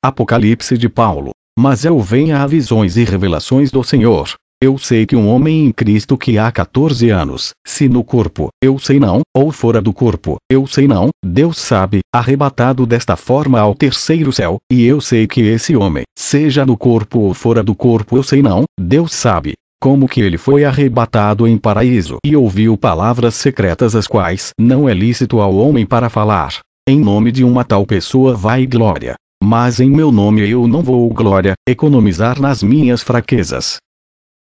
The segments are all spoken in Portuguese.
Apocalipse de Paulo. Mas eu venho a visões e revelações do Senhor. Eu sei que um homem em Cristo que há 14 anos, se no corpo, eu sei não, ou fora do corpo, eu sei não, Deus sabe, arrebatado desta forma ao terceiro céu, e eu sei que esse homem, seja no corpo ou fora do corpo, eu sei não, Deus sabe, como que ele foi arrebatado em paraíso e ouviu palavras secretas as quais não é lícito ao homem para falar. Em nome de uma tal pessoa vai glória. Mas em meu nome eu não vou glória, economizar nas minhas fraquezas.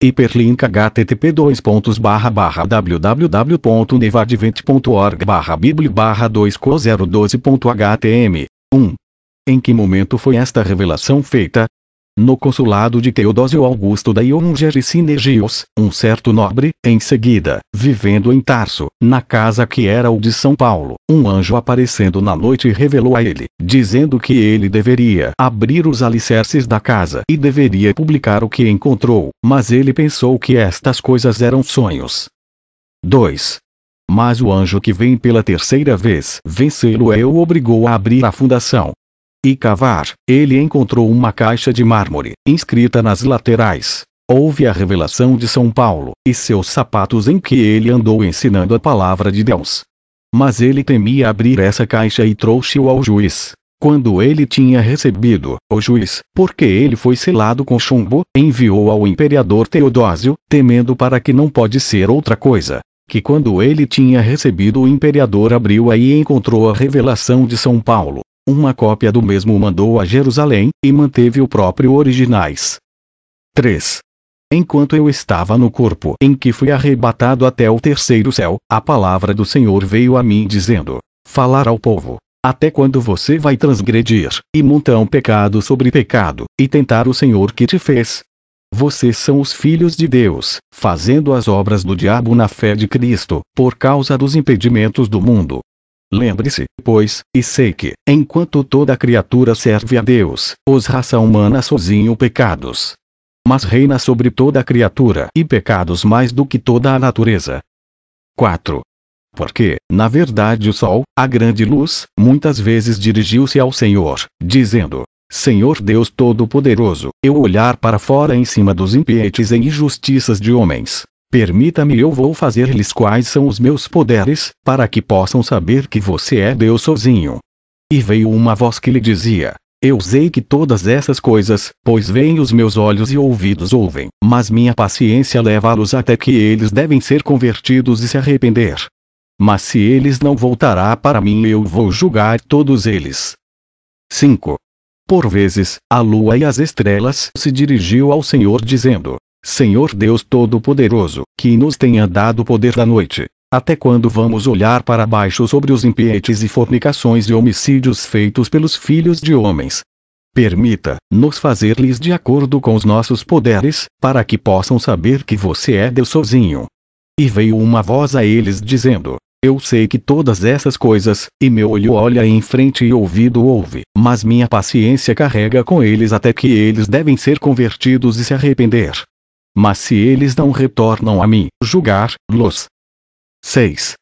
Hiperlink http://www.nevadvent.org/bibli/2co012.htm 1. Em que momento foi esta revelação feita? No consulado de Teodósio Augusto da Ionger e Sinergios, um certo nobre, em seguida, vivendo em Tarso, na casa que era o de São Paulo, um anjo aparecendo na noite revelou a ele, dizendo que ele deveria abrir os alicerces da casa e deveria publicar o que encontrou, mas ele pensou que estas coisas eram sonhos. 2. Mas o anjo que vem pela terceira vez vencê-lo o obrigou a abrir a fundação e cavar. Ele encontrou uma caixa de mármore, inscrita nas laterais. Houve a revelação de São Paulo, e seus sapatos em que ele andou ensinando a palavra de Deus. Mas ele temia abrir essa caixa e trouxe-o ao juiz. Quando ele tinha recebido, o juiz, porque ele foi selado com chumbo, enviou ao imperador Teodósio, temendo para que não pode ser outra coisa. Que quando ele tinha recebido o imperador abriu-a e encontrou a revelação de São Paulo. Uma cópia do mesmo mandou a Jerusalém, e manteve o próprio originais. 3. Enquanto eu estava no corpo em que fui arrebatado até o terceiro céu, a palavra do Senhor veio a mim dizendo: falar ao povo. Até quando você vai transgredir, e montar pecado sobre pecado, e tentar o Senhor que te fez? Vocês são os filhos de Deus, fazendo as obras do diabo na fé de Cristo, por causa dos impedimentos do mundo. Lembre-se, pois, e sei que, enquanto toda criatura serve a Deus, os raça humana sozinho pecados. Mas reina sobre toda a criatura e pecados mais do que toda a natureza. 4. Porque, na verdade o sol, a grande luz, muitas vezes dirigiu-se ao Senhor, dizendo: Senhor Deus Todo-Poderoso, eu olhar para fora em cima dos impietes e injustiças de homens. Permita-me, eu vou fazer-lhes quais são os meus poderes, para que possam saber que você é Deus sozinho. E veio uma voz que lhe dizia: eu sei que todas essas coisas, pois veem os meus olhos e ouvidos ouvem, mas minha paciência leva-los até que eles devem ser convertidos e se arrepender. Mas se eles não voltará para mim, eu vou julgar todos eles. 5. Por vezes, a lua e as estrelas se dirigiu ao Senhor dizendo: Senhor Deus Todo-Poderoso, que nos tenha dado o poder da noite, até quando vamos olhar para baixo sobre os impietes e fornicações e homicídios feitos pelos filhos de homens? Permita-nos fazer-lhes de acordo com os nossos poderes, para que possam saber que você é Deus sozinho. E veio uma voz a eles dizendo: eu sei que todas essas coisas, e meu olho olha em frente e ouvido ouve, mas minha paciência carrega com eles até que eles devem ser convertidos e se arrepender. Mas se eles não retornam a mim, julgar-los. 6.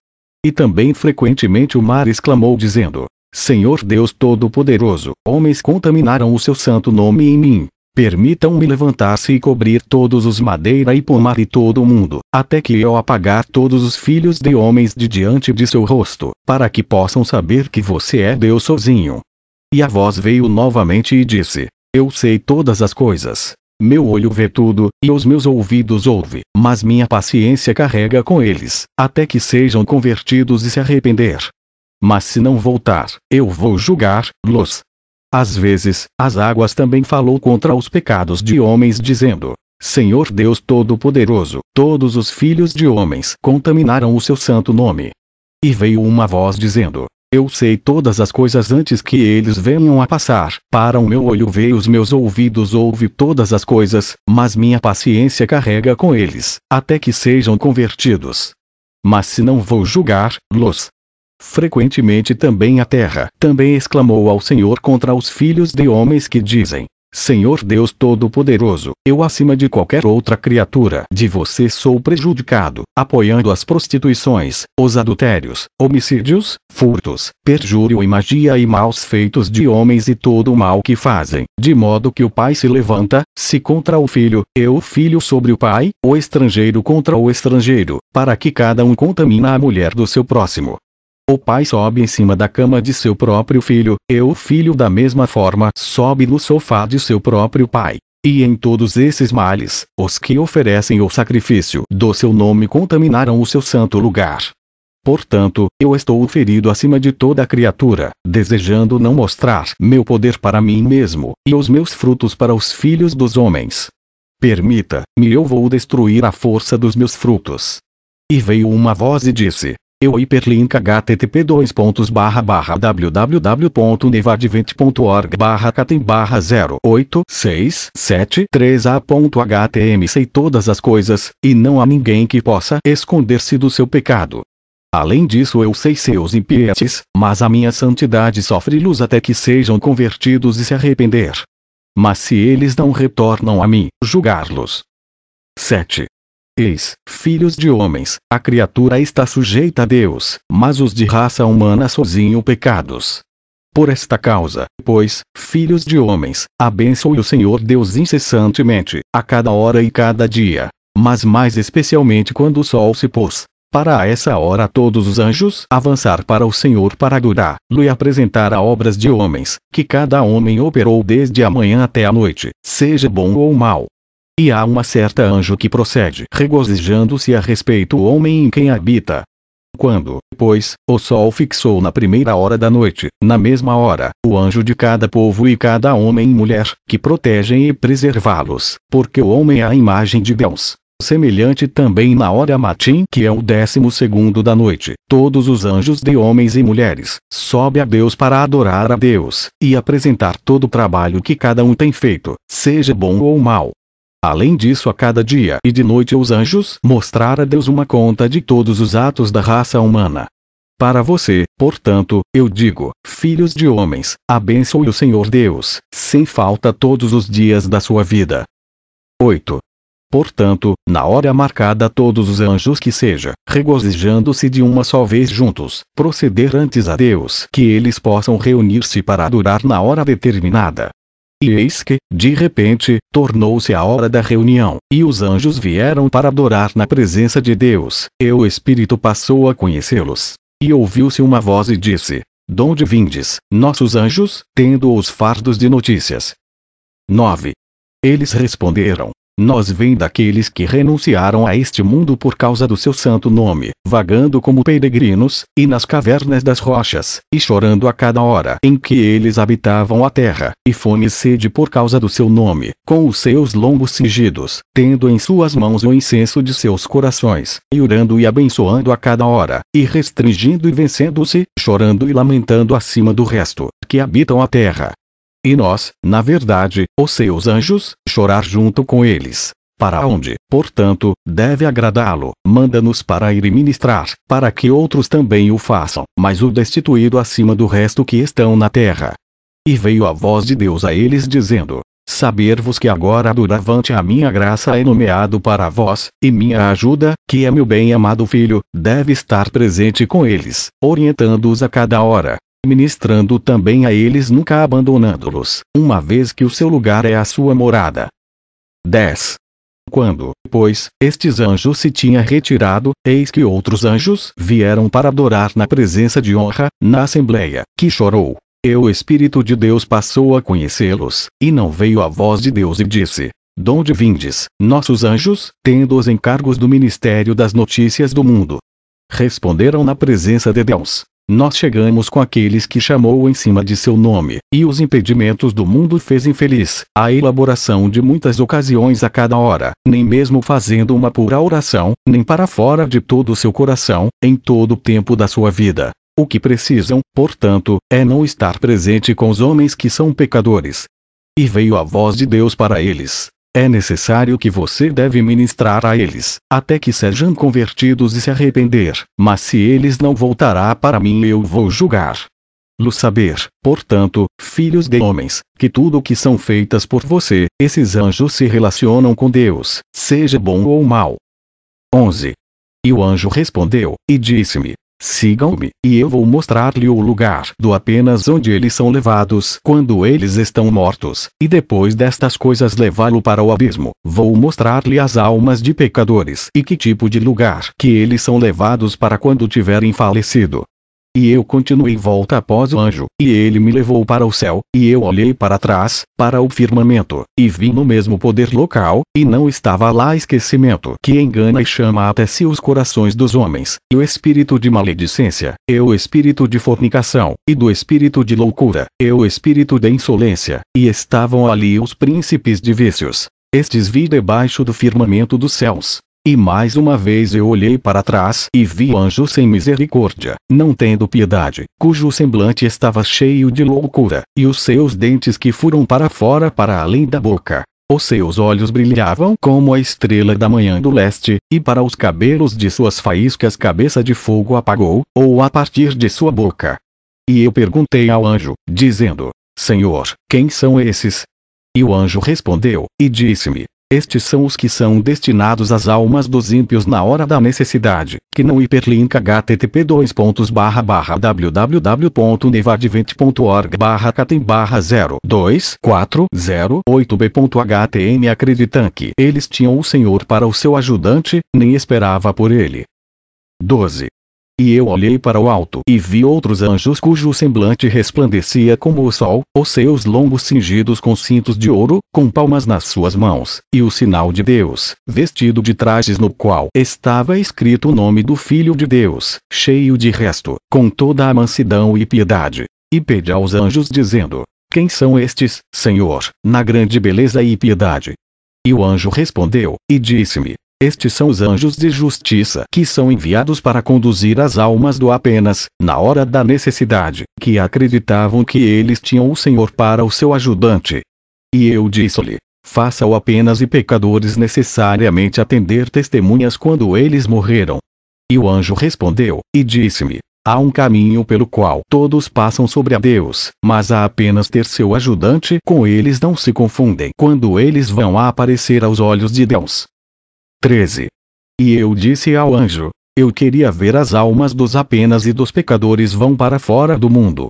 E também frequentemente o mar exclamou dizendo: Senhor Deus Todo-Poderoso, homens contaminaram o seu santo nome em mim. Permitam-me levantar-se e cobrir todos os madeira e pomar e todo o mundo, até que eu apagar todos os filhos de homens de diante de seu rosto, para que possam saber que você é Deus sozinho. E a voz veio novamente e disse: eu sei todas as coisas. Meu olho vê tudo, e os meus ouvidos ouvem, mas minha paciência carrega com eles, até que sejam convertidos e se arrepender. Mas se não voltar, eu vou julgar-los. Às vezes, as águas também falou contra os pecados de homens dizendo: Senhor Deus Todo-Poderoso, todos os filhos de homens contaminaram o seu santo nome. E veio uma voz dizendo: eu sei todas as coisas antes que eles venham a passar, para o meu olho vê e os meus ouvidos ouve todas as coisas, mas minha paciência carrega com eles, até que sejam convertidos. Mas se não vou julgar-los. Frequentemente também a terra também exclamou ao Senhor contra os filhos de homens que dizem: Senhor Deus Todo-Poderoso, eu acima de qualquer outra criatura de você sou prejudicado, apoiando as prostituições, os adultérios, homicídios, furtos, perjúrio e magia e maus feitos de homens e todo o mal que fazem, de modo que o pai se levanta, se contra o filho, e o filho sobre o pai, o estrangeiro contra o estrangeiro, para que cada um contamina a mulher do seu próximo. O pai sobe em cima da cama de seu próprio filho, e o filho da mesma forma sobe no sofá de seu próprio pai. E em todos esses males, os que oferecem o sacrifício do seu nome contaminaram o seu santo lugar. Portanto, eu estou ferido acima de toda criatura, desejando não mostrar meu poder para mim mesmo, e os meus frutos para os filhos dos homens. Permita-me, eu vou destruir a força dos meus frutos. E veio uma voz e disse: eu hiperlink http://www.nevadvent.org/catem/08673a.htm sei todas as coisas, e não há ninguém que possa esconder-se do seu pecado. Além disso eu sei seus impieties, mas a minha santidade sofre luz até que sejam convertidos e se arrepender. Mas se eles não retornam a mim, julgar-los. 7. Eis, filhos de homens, a criatura está sujeita a Deus, mas os de raça humana sozinho pecados. Por esta causa, pois, filhos de homens, abençoe o Senhor Deus incessantemente, a cada hora e cada dia, mas mais especialmente quando o sol se pôs. Para a essa hora todos os anjos avançar para o Senhor para adorá-lo e apresentar a obras de homens, que cada homem operou desde a manhã até a noite, seja bom ou mau. E há uma certa anjo que procede regozijando-se a respeito do homem em quem habita. Quando, pois, o sol fixou na primeira hora da noite, na mesma hora, o anjo de cada povo e cada homem e mulher, que protegem e preservá-los, porque o homem é a imagem de Deus. Semelhante também na hora matim, que é o 12º da noite, todos os anjos de homens e mulheres, sobe a Deus para adorar a Deus, e apresentar todo o trabalho que cada um tem feito, seja bom ou mau. Além disso, a cada dia e de noite os anjos mostrar a Deus uma conta de todos os atos da raça humana. Para você, portanto, eu digo, filhos de homens, abençoe o Senhor Deus, sem falta todos os dias da sua vida. 8. Portanto, na hora marcada todos os anjos que seja, regozijando-se de uma só vez juntos, proceder antes a Deus que eles possam reunir-se para adorar na hora determinada. E eis que, de repente, tornou-se a hora da reunião, e os anjos vieram para adorar na presença de Deus, e o Espírito passou a conhecê-los. E ouviu-se uma voz e disse: donde vindes, nossos anjos, tendo os fardos de notícias? 9. Eles responderam: nós vem daqueles que renunciaram a este mundo por causa do seu santo nome, vagando como peregrinos, e nas cavernas das rochas, e chorando a cada hora em que eles habitavam a terra, e fome e sede por causa do seu nome, com os seus longos cingidos, tendo em suas mãos o incenso de seus corações, e orando e abençoando a cada hora, e restringindo e vencendo-se, chorando e lamentando acima do resto, que habitam a terra. E nós, na verdade, os seus anjos, chorar junto com eles. Para onde, portanto, deve agradá-lo, manda-nos para ir e ministrar, para que outros também o façam, mas o destituído acima do resto que estão na terra. E veio a voz de Deus a eles dizendo: saber-vos que agora doravante a minha graça é nomeado para vós, e minha ajuda, que é meu bem-amado filho, deve estar presente com eles, orientando-os a cada hora, ministrando também a eles, nunca abandonando-los, uma vez que o seu lugar é a sua morada. 10. Quando, pois, estes anjos se tinham retirado, eis que outros anjos vieram para adorar na presença de honra, na assembleia, que chorou. E o Espírito de Deus passou a conhecê-los, e não veio a voz de Deus e disse: donde vindes, nossos anjos, tendo os encargos do ministério das notícias do mundo? Responderam na presença de Deus: nós chegamos com aqueles que chamou em cima de seu nome, e os impedimentos do mundo fez infeliz, a elaboração de muitas ocasiões a cada hora, nem mesmo fazendo uma pura oração, nem para fora de todo o seu coração, em todo o tempo da sua vida. O que precisam, portanto, é não estar presente com os homens que são pecadores. E veio a voz de Deus para eles: é necessário que você deve ministrar a eles, até que sejam convertidos e se arrepender, mas se eles não voltará para mim eu vou julgar. saber, portanto, filhos de homens, que tudo o que são feitas por você, esses anjos se relacionam com Deus, seja bom ou mal. 11. E o anjo respondeu, e disse-me: sigam-me, e eu vou mostrar-lhe o lugar do apenas onde eles são levados quando eles estão mortos, e depois destas coisas levá-lo para o abismo. Vou mostrar-lhe as almas de pecadores e que tipo de lugar que eles são levados para quando tiverem falecido. E eu continuei volta após o anjo, e ele me levou para o céu, e eu olhei para trás, para o firmamento, e vi no mesmo poder local, e não estava lá esquecimento que engana e chama até si os corações dos homens, e o espírito de maledicência, e o espírito de fornicação, e do espírito de loucura, e o espírito de insolência, e estavam ali os príncipes de vícios. Estes vi debaixo do firmamento dos céus. E mais uma vez eu olhei para trás e vi o anjo sem misericórdia, não tendo piedade, cujo semblante estava cheio de loucura, e os seus dentes que foram para fora para além da boca. Os seus olhos brilhavam como a estrela da manhã do leste, e para os cabelos de suas faíscas cabeça de fogo apagou, ou a partir de sua boca. E eu perguntei ao anjo, dizendo: Senhor, quem são esses? E o anjo respondeu, e disse-me: estes são os que são destinados às almas dos ímpios na hora da necessidade, que não hiperlinka http://www.nevadvente.org/catem/02408b.htm acreditam que eles tinham o Senhor para o seu ajudante, nem esperava por ele. 12. E eu olhei para o alto e vi outros anjos cujo semblante resplandecia como o sol, os seus lombos cingidos com cintos de ouro, com palmas nas suas mãos, e o sinal de Deus, vestido de trajes no qual estava escrito o nome do Filho de Deus, cheio de resto, com toda a mansidão e piedade. E pedi aos anjos dizendo: quem são estes, Senhor, na grande beleza e piedade? E o anjo respondeu, e disse-me: estes são os anjos de justiça que são enviados para conduzir as almas do apenas, na hora da necessidade, que acreditavam que eles tinham o Senhor para o seu ajudante. E eu disse-lhe: faça-o apenas e pecadores necessariamente atender testemunhas quando eles morreram. E o anjo respondeu, e disse-me: há um caminho pelo qual todos passam sobre a Deus, mas há apenas ter seu ajudante com eles não se confundem quando eles vão a aparecer aos olhos de Deus. 13. E eu disse ao anjo: eu queria ver as almas dos apenas e dos pecadores vão para fora do mundo.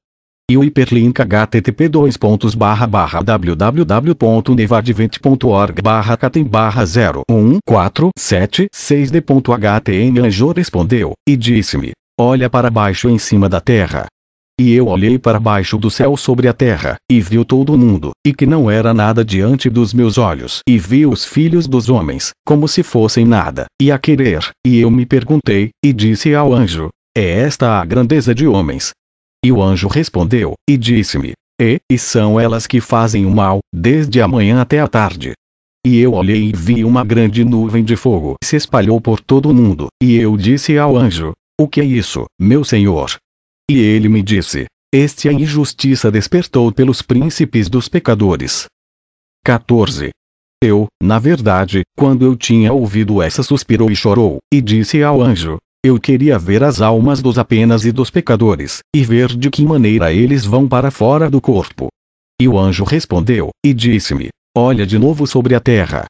E o hiperlink http://www.nevadvente.org/catem/01476d.htm anjo respondeu, e disse-me: olha para baixo em cima da terra. E eu olhei para baixo do céu sobre a terra, e vi todo o mundo, e que não era nada diante dos meus olhos, e vi os filhos dos homens, como se fossem nada, e a querer, e eu me perguntei, e disse ao anjo: é esta a grandeza de homens? E o anjo respondeu, e disse-me: e são elas que fazem o mal, desde a manhã até a tarde. E eu olhei e vi uma grande nuvem de fogo se espalhou por todo o mundo, e eu disse ao anjo: o que é isso, meu senhor? E ele me disse: este a injustiça despertou pelos príncipes dos pecadores. 14. Eu, na verdade, quando eu tinha ouvido essa suspirou e chorou, e disse ao anjo: eu queria ver as almas dos apenas e dos pecadores, e ver de que maneira eles vão para fora do corpo. E o anjo respondeu, e disse-me: olha de novo sobre a terra.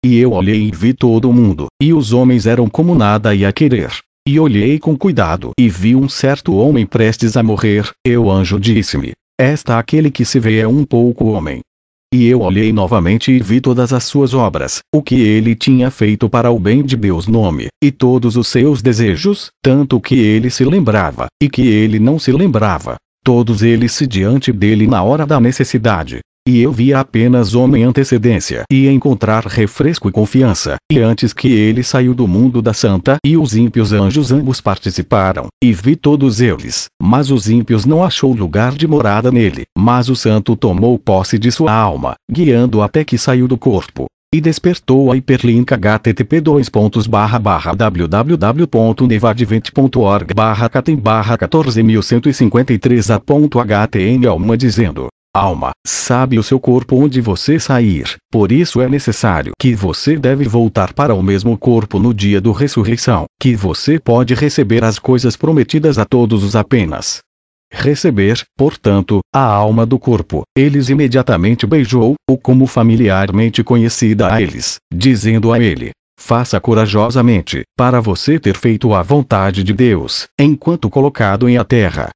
E eu olhei e vi todo o mundo, e os homens eram como nada e a querer. E olhei com cuidado e vi um certo homem prestes a morrer, e o anjo disse-me: esta aquele que se vê é um pouco homem. E eu olhei novamente e vi todas as suas obras, o que ele tinha feito para o bem de Deus nome, e todos os seus desejos, tanto que ele se lembrava, e que ele não se lembrava, todos eles se diante dele na hora da necessidade. E eu via apenas homem antecedência e encontrar refresco e confiança, e antes que ele saiu do mundo da santa e os ímpios anjos ambos participaram, e vi todos eles, mas os ímpios não achou lugar de morada nele, mas o santo tomou posse de sua alma, guiando até que saiu do corpo. E despertou a hiperlink http://www.nevadvente.org/catem/14153a.htm alma dizendo: alma, sabe o seu corpo onde você sair, por isso é necessário que você deve voltar para o mesmo corpo no dia do ressurreição, que você pode receber as coisas prometidas a todos os apenas. receber, portanto, a alma do corpo, eles imediatamente beijou-o como familiarmente conhecida a eles, dizendo a ele: faça corajosamente, para você ter feito a vontade de Deus, enquanto colocado em a terra.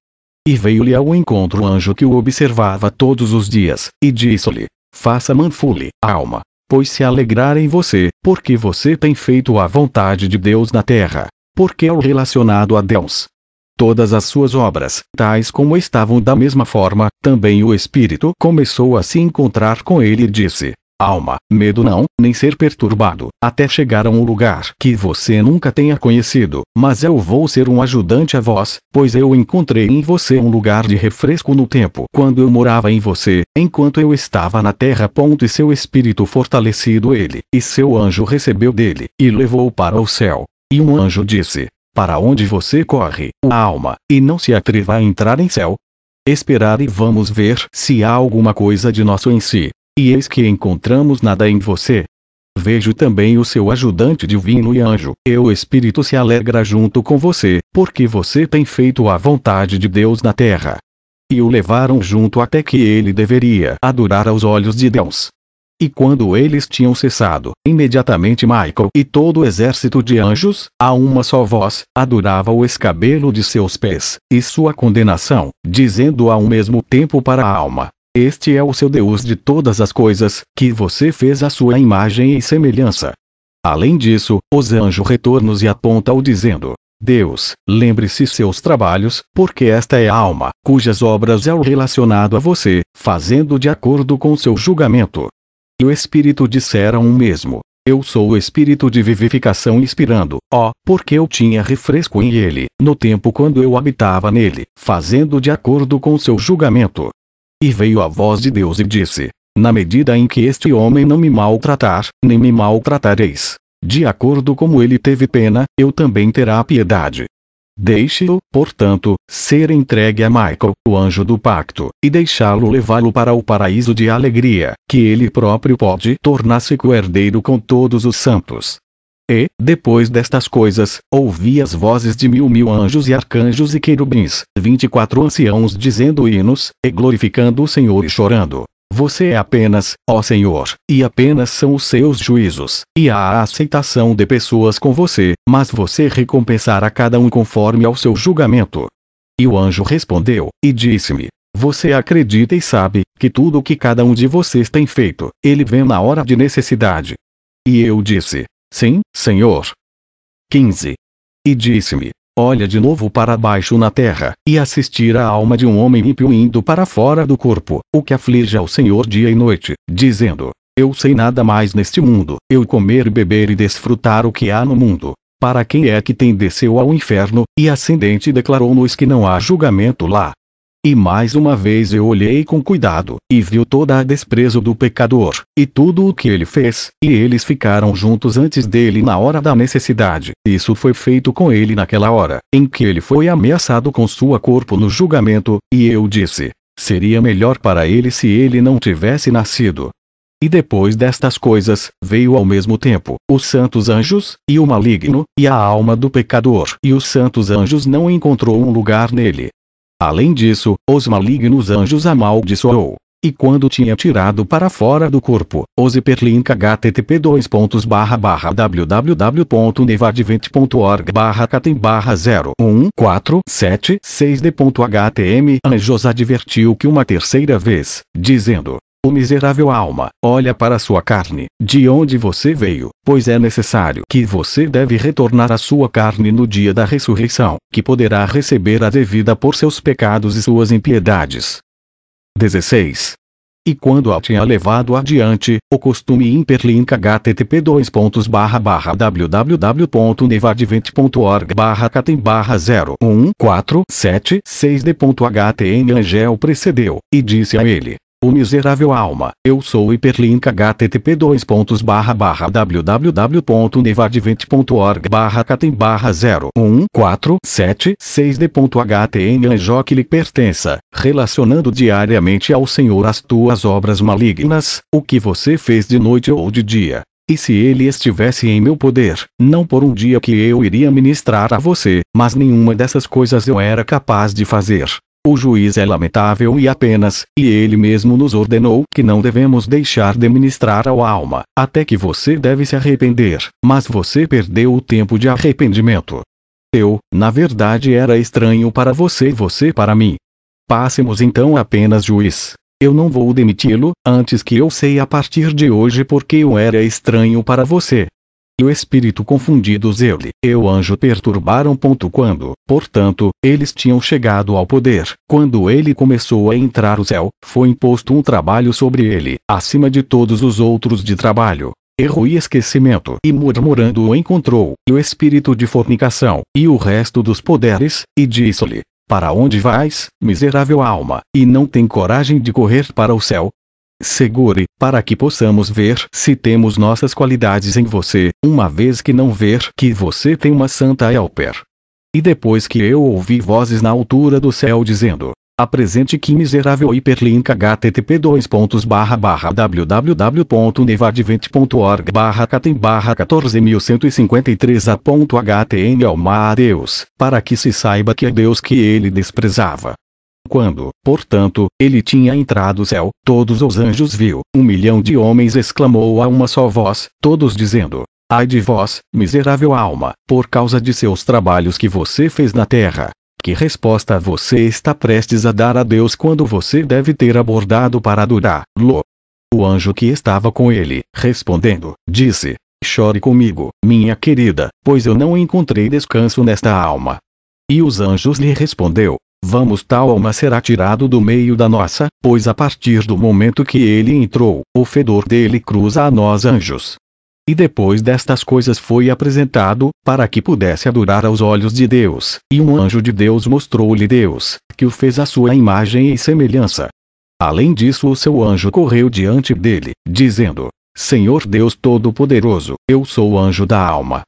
E veio-lhe ao encontro o anjo que o observava todos os dias, e disse-lhe: faça manfule, alma, pois se alegrará em você, porque você tem feito a vontade de Deus na terra, porque é o relacionado a Deus. Todas as suas obras, tais como estavam da mesma forma, também o Espírito começou a se encontrar com ele e disse: alma, medo não, nem ser perturbado, até chegar a um lugar que você nunca tenha conhecido, mas eu vou ser um ajudante a vós, pois eu encontrei em você um lugar de refresco no tempo quando eu morava em você, enquanto eu estava na terra. E seu espírito fortalecido ele, e seu anjo recebeu dele, e levou-o para o céu. E um anjo disse: para onde você corre, alma, e não se atreva a entrar em céu? Esperar e vamos ver se há alguma coisa de nosso em si. E eis que encontramos nada em você. Vejo também o seu ajudante divino e anjo, e o Espírito se alegra junto com você, porque você tem feito a vontade de Deus na terra. E o levaram junto até que ele deveria adorar aos olhos de Deus. E quando eles tinham cessado, imediatamente Michael e todo o exército de anjos, a uma só voz, adorava o escabelo de seus pés, e sua condenação, dizendo ao mesmo tempo para a alma: este é o seu Deus de todas as coisas, que você fez à sua imagem e semelhança. Além disso, os anjos retornos e apontam dizendo: Deus, lembre-se seus trabalhos, porque esta é a alma, cujas obras é o relacionado a você, fazendo de acordo com seu julgamento. E o Espírito dissera o mesmo: eu sou o Espírito de vivificação inspirando, porque eu tinha refresco em ele, no tempo quando eu habitava nele, fazendo de acordo com seu julgamento. E veio a voz de Deus e disse: na medida em que este homem não me maltratar, nem me maltratareis. De acordo como ele teve pena, eu também terá piedade. Deixe-o, portanto, ser entregue a Michael, o anjo do pacto, e deixá-lo levá-lo para o paraíso de alegria, que ele próprio pode tornar-se co-herdeiro com todos os santos. E, depois destas coisas, ouvi as vozes de 1000 anjos e arcanjos e querubins, 24 anciãos dizendo hinos, e glorificando o Senhor e chorando: você é apenas, ó Senhor, e apenas são os seus juízos, e há a aceitação de pessoas com você, mas você recompensará cada um conforme ao seu julgamento. E o anjo respondeu, e disse-me: você acredita e sabe, que tudo o que cada um de vocês tem feito, ele vê na hora de necessidade. E eu disse: sim, Senhor. 15. E disse-me: olha de novo para baixo na terra, e assistir a alma de um homem ímpio indo para fora do corpo, o que aflige ao Senhor dia e noite, dizendo: eu sei nada mais neste mundo, eu comer e beber e desfrutar o que há no mundo. Para quem é que tem desceu ao inferno, e ascendente declarou-nos que não há julgamento lá. E mais uma vez eu olhei com cuidado, e vi toda a desprezo do pecador, e tudo o que ele fez, e eles ficaram juntos antes dele na hora da necessidade. Isso foi feito com ele naquela hora, em que ele foi ameaçado com sua corpo no julgamento, e eu disse: seria melhor para ele se ele não tivesse nascido. E depois destas coisas, veio ao mesmo tempo, os santos anjos, e o maligno, e a alma do pecador, e os santos anjos não encontrou um lugar nele. Além disso, os malignos anjos amaldiçoou. E quando tinha tirado para fora do corpo, os hiperlink http://www.nevadvent.org/catem/01476d.htm anjos advertiu que uma terceira vez, dizendo: o miserável alma, olha para sua carne, de onde você veio, pois é necessário que você deve retornar à sua carne no dia da ressurreição, que poderá receber a devida por seus pecados e suas impiedades. 16. E quando a tinha levado adiante, o costume hiperlink http://www.nevadvent.org/catem/01476d.htm angel precedeu, e disse a ele: o miserável alma, eu sou o hiperlink http://www.nevadvent.org/catem/01476d.htm anjo que lhe pertença, relacionando diariamente ao Senhor as tuas obras malignas, o que você fez de noite ou de dia. E se ele estivesse em meu poder, não por um dia que eu iria ministrar a você, mas nenhuma dessas coisas eu era capaz de fazer. O juiz é lamentável e apenas, e ele mesmo nos ordenou que não devemos deixar de ministrar ao alma, até que você deve se arrepender, mas você perdeu o tempo de arrependimento. Eu, na verdade, era estranho para você e você para mim. Passemos então apenas juiz. Eu não vou demiti-lo, antes que eu sei a partir de hoje porque eu era estranho para você. E o espírito confundidos ele e o anjo perturbaram. Quando, portanto, eles tinham chegado ao poder, quando ele começou a entrar no céu, foi imposto um trabalho sobre ele, acima de todos os outros de trabalho. Erro e esquecimento e murmurando o encontrou, e o espírito de fornicação, e o resto dos poderes, e disse-lhe: para onde vais, miserável alma, e não tem coragem de correr para o céu? Segure, para que possamos ver se temos nossas qualidades em você, uma vez que não ver que você tem uma santa helper. E depois que eu ouvi vozes na altura do céu dizendo: apresente que miserável hiperlink http://www.nevadvent.org/catem/14153a.html alma a Deus, para que se saiba que é Deus que ele desprezava. Quando, portanto, ele tinha entrado no céu, todos os anjos viu, 1 milhão de homens exclamou a uma só voz, todos dizendo: ai de vós, miserável alma, por causa de seus trabalhos que você fez na terra. Que resposta você está prestes a dar a Deus quando você deve ter abordado para adorá-lo? O anjo que estava com ele, respondendo, disse: chore comigo, minha querida, pois eu não encontrei descanso nesta alma. E os anjos lhe respondeu: vamos, tal alma será tirado do meio da nossa, pois a partir do momento que ele entrou, o fedor dele cruza a nós anjos. E depois destas coisas foi apresentado, para que pudesse adorar aos olhos de Deus, e um anjo de Deus mostrou-lhe Deus, que o fez à sua imagem e semelhança. Além disso, o seu anjo correu diante dele, dizendo: Senhor Deus Todo-Poderoso, eu sou o anjo da alma,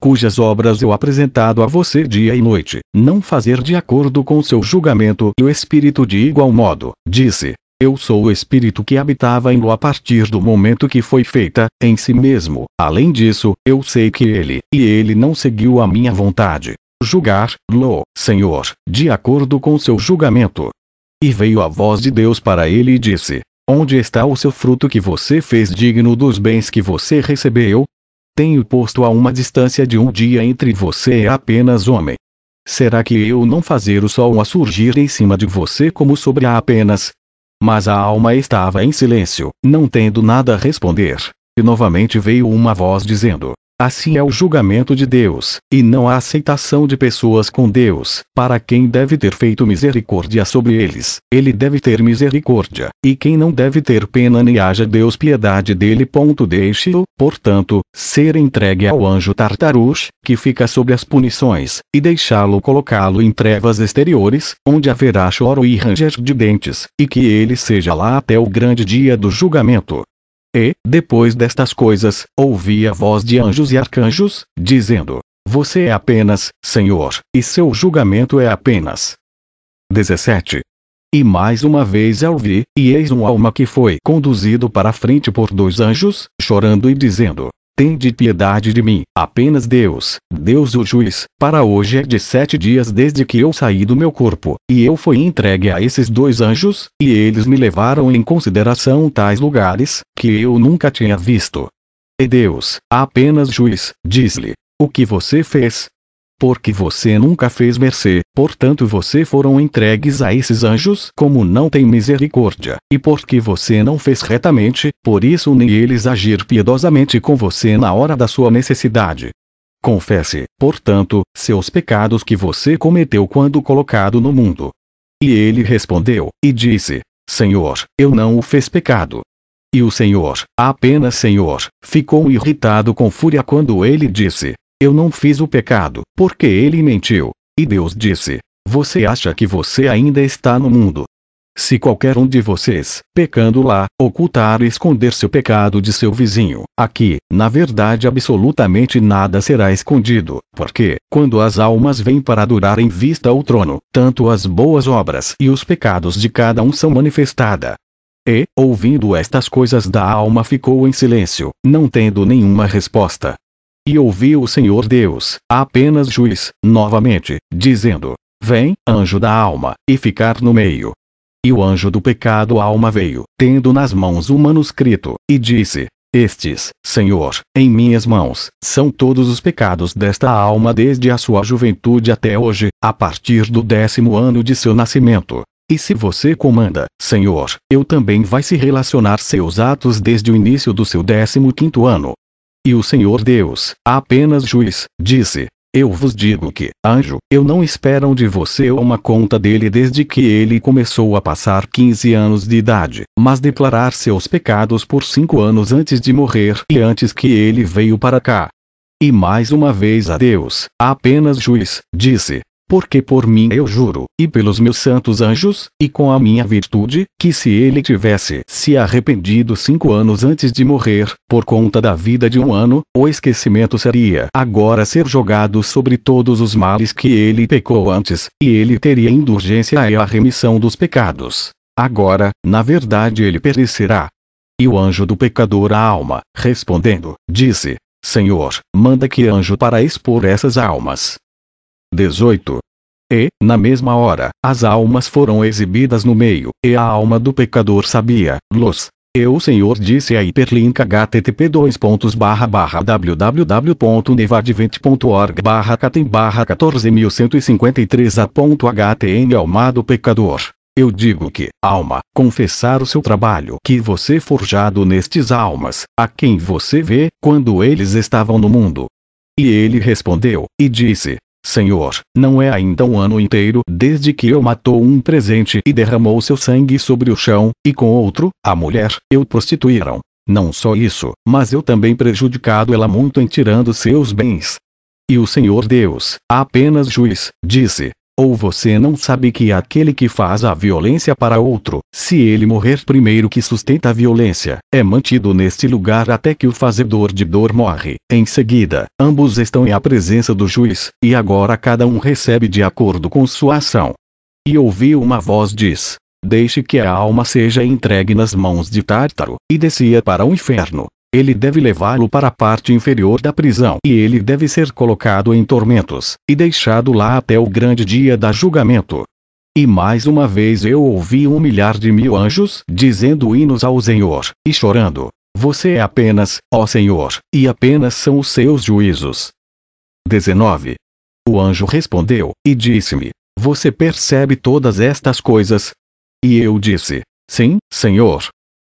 cujas obras eu apresentado a você dia e noite, não fazer de acordo com seu julgamento. E o Espírito de igual modo, disse: eu sou o Espírito que habitava em Lo a partir do momento que foi feita, em si mesmo. Além disso, eu sei que ele não seguiu a minha vontade. Julgar-lo, Senhor, de acordo com seu julgamento. E veio a voz de Deus para ele e disse: onde está o seu fruto que você fez digno dos bens que você recebeu? Tenho posto a uma distância de um dia entre você e apenas homem. Será que eu não fazer o sol a surgir em cima de você como sobre a apenas? Mas a alma estava em silêncio, não tendo nada a responder. E novamente veio uma voz dizendo: assim é o julgamento de Deus, e não há aceitação de pessoas com Deus. Para quem deve ter feito misericórdia sobre eles, ele deve ter misericórdia, e quem não deve ter pena nem haja Deus piedade dele. Deixe-o, portanto, ser entregue ao anjo Tartarus, que fica sobre as punições, e deixá-lo colocá-lo em trevas exteriores, onde haverá choro e ranger de dentes, e que ele seja lá até o grande dia do julgamento. E, depois destas coisas, ouvi a voz de anjos e arcanjos, dizendo: você é apenas, Senhor, e seu julgamento é apenas. 17. E mais uma vez eu vi, e eis uma alma que foi conduzido para a frente por 2 anjos, chorando e dizendo: tende piedade de mim, apenas Deus, Deus o juiz, para hoje é de 7 dias desde que eu saí do meu corpo, e eu fui entregue a esses 2 anjos, e eles me levaram em consideração tais lugares, que eu nunca tinha visto. E Deus, apenas juiz, diz-lhe: o que você fez? Porque você nunca fez mercê, portanto você foram entregues a esses anjos como não tem misericórdia, e porque você não fez retamente, por isso nem eles agir piedosamente com você na hora da sua necessidade. Confesse, portanto, seus pecados que você cometeu quando colocado no mundo. E ele respondeu, e disse: Senhor, eu não o fiz pecado. E o Senhor, apenas Senhor, ficou irritado com fúria quando ele disse: eu não fiz o pecado, porque ele mentiu. E Deus disse: você acha que você ainda está no mundo? Se qualquer um de vocês, pecando lá, ocultar e esconder seu pecado de seu vizinho, aqui, na verdade absolutamente nada será escondido, porque, quando as almas vêm para adorar em vista ao trono, tanto as boas obras e os pecados de cada um são manifestadas. E, ouvindo estas coisas, da alma ficou em silêncio, não tendo nenhuma resposta. E ouviu o Senhor Deus, apenas juiz, novamente, dizendo: vem, anjo da alma, e ficar no meio. E o anjo do pecado alma veio, tendo nas mãos o manuscrito, e disse: Estes, Senhor, em minhas mãos, são todos os pecados desta alma desde a sua juventude até hoje, a partir do 10º ano de seu nascimento. E se você comanda, Senhor, eu também vai se relacionar seus atos desde o início do seu 15º ano. E o Senhor Deus, apenas juiz, disse: Eu vos digo que, anjo, eu não espero de você uma conta dele desde que ele começou a passar 15 anos de idade, mas declarar seus pecados por 5 anos antes de morrer e antes que ele veio para cá. E mais uma vez a Deus, apenas juiz, disse: Porque por mim eu juro, e pelos meus santos anjos, e com a minha virtude, que se ele tivesse se arrependido 5 anos antes de morrer, por conta da vida de 1 ano, o esquecimento seria agora ser jogado sobre todos os males que ele pecou antes, e ele teria indulgência e a remissão dos pecados. Agora, na verdade ele perecerá. E o anjo do pecador a alma, respondendo, disse: Senhor, manda que anjo para expor essas almas. 18. E, na mesma hora, as almas foram exibidas no meio, e a alma do pecador sabia, los. E o Senhor disse a hiperlink http://www.nevadvente.org/catem/14153a.htm Alma do pecador. Eu digo que, alma, confessar o seu trabalho que você forjado nestes almas, a quem você vê, quando eles estavam no mundo. E ele respondeu, e disse: Senhor, não é ainda 1 ano inteiro desde que eu matou um presente e derramou seu sangue sobre o chão, e com outro, a mulher, eu prostituíram. Não só isso, mas eu também prejudicado ela muito em tirando seus bens. E o Senhor Deus, apenas juiz, disse: Ou você não sabe que aquele que faz a violência para outro, se ele morrer primeiro que sustenta a violência, é mantido neste lugar até que o fazedor de dor morre. Em seguida, ambos estão em a presença do juiz, e agora cada um recebe de acordo com sua ação. E ouvi uma voz diz: Deixe que a alma seja entregue nas mãos de Tártaro, e descia para o inferno. Ele deve levá-lo para a parte inferior da prisão e ele deve ser colocado em tormentos, e deixado lá até o grande dia da julgamento. E mais uma vez eu ouvi 1.000.000 anjos dizendo hinos ao Senhor, e chorando: Você é apenas, ó Senhor, e apenas são os seus juízos. 19. O anjo respondeu, e disse-me: Você percebe todas estas coisas? E eu disse: Sim, Senhor.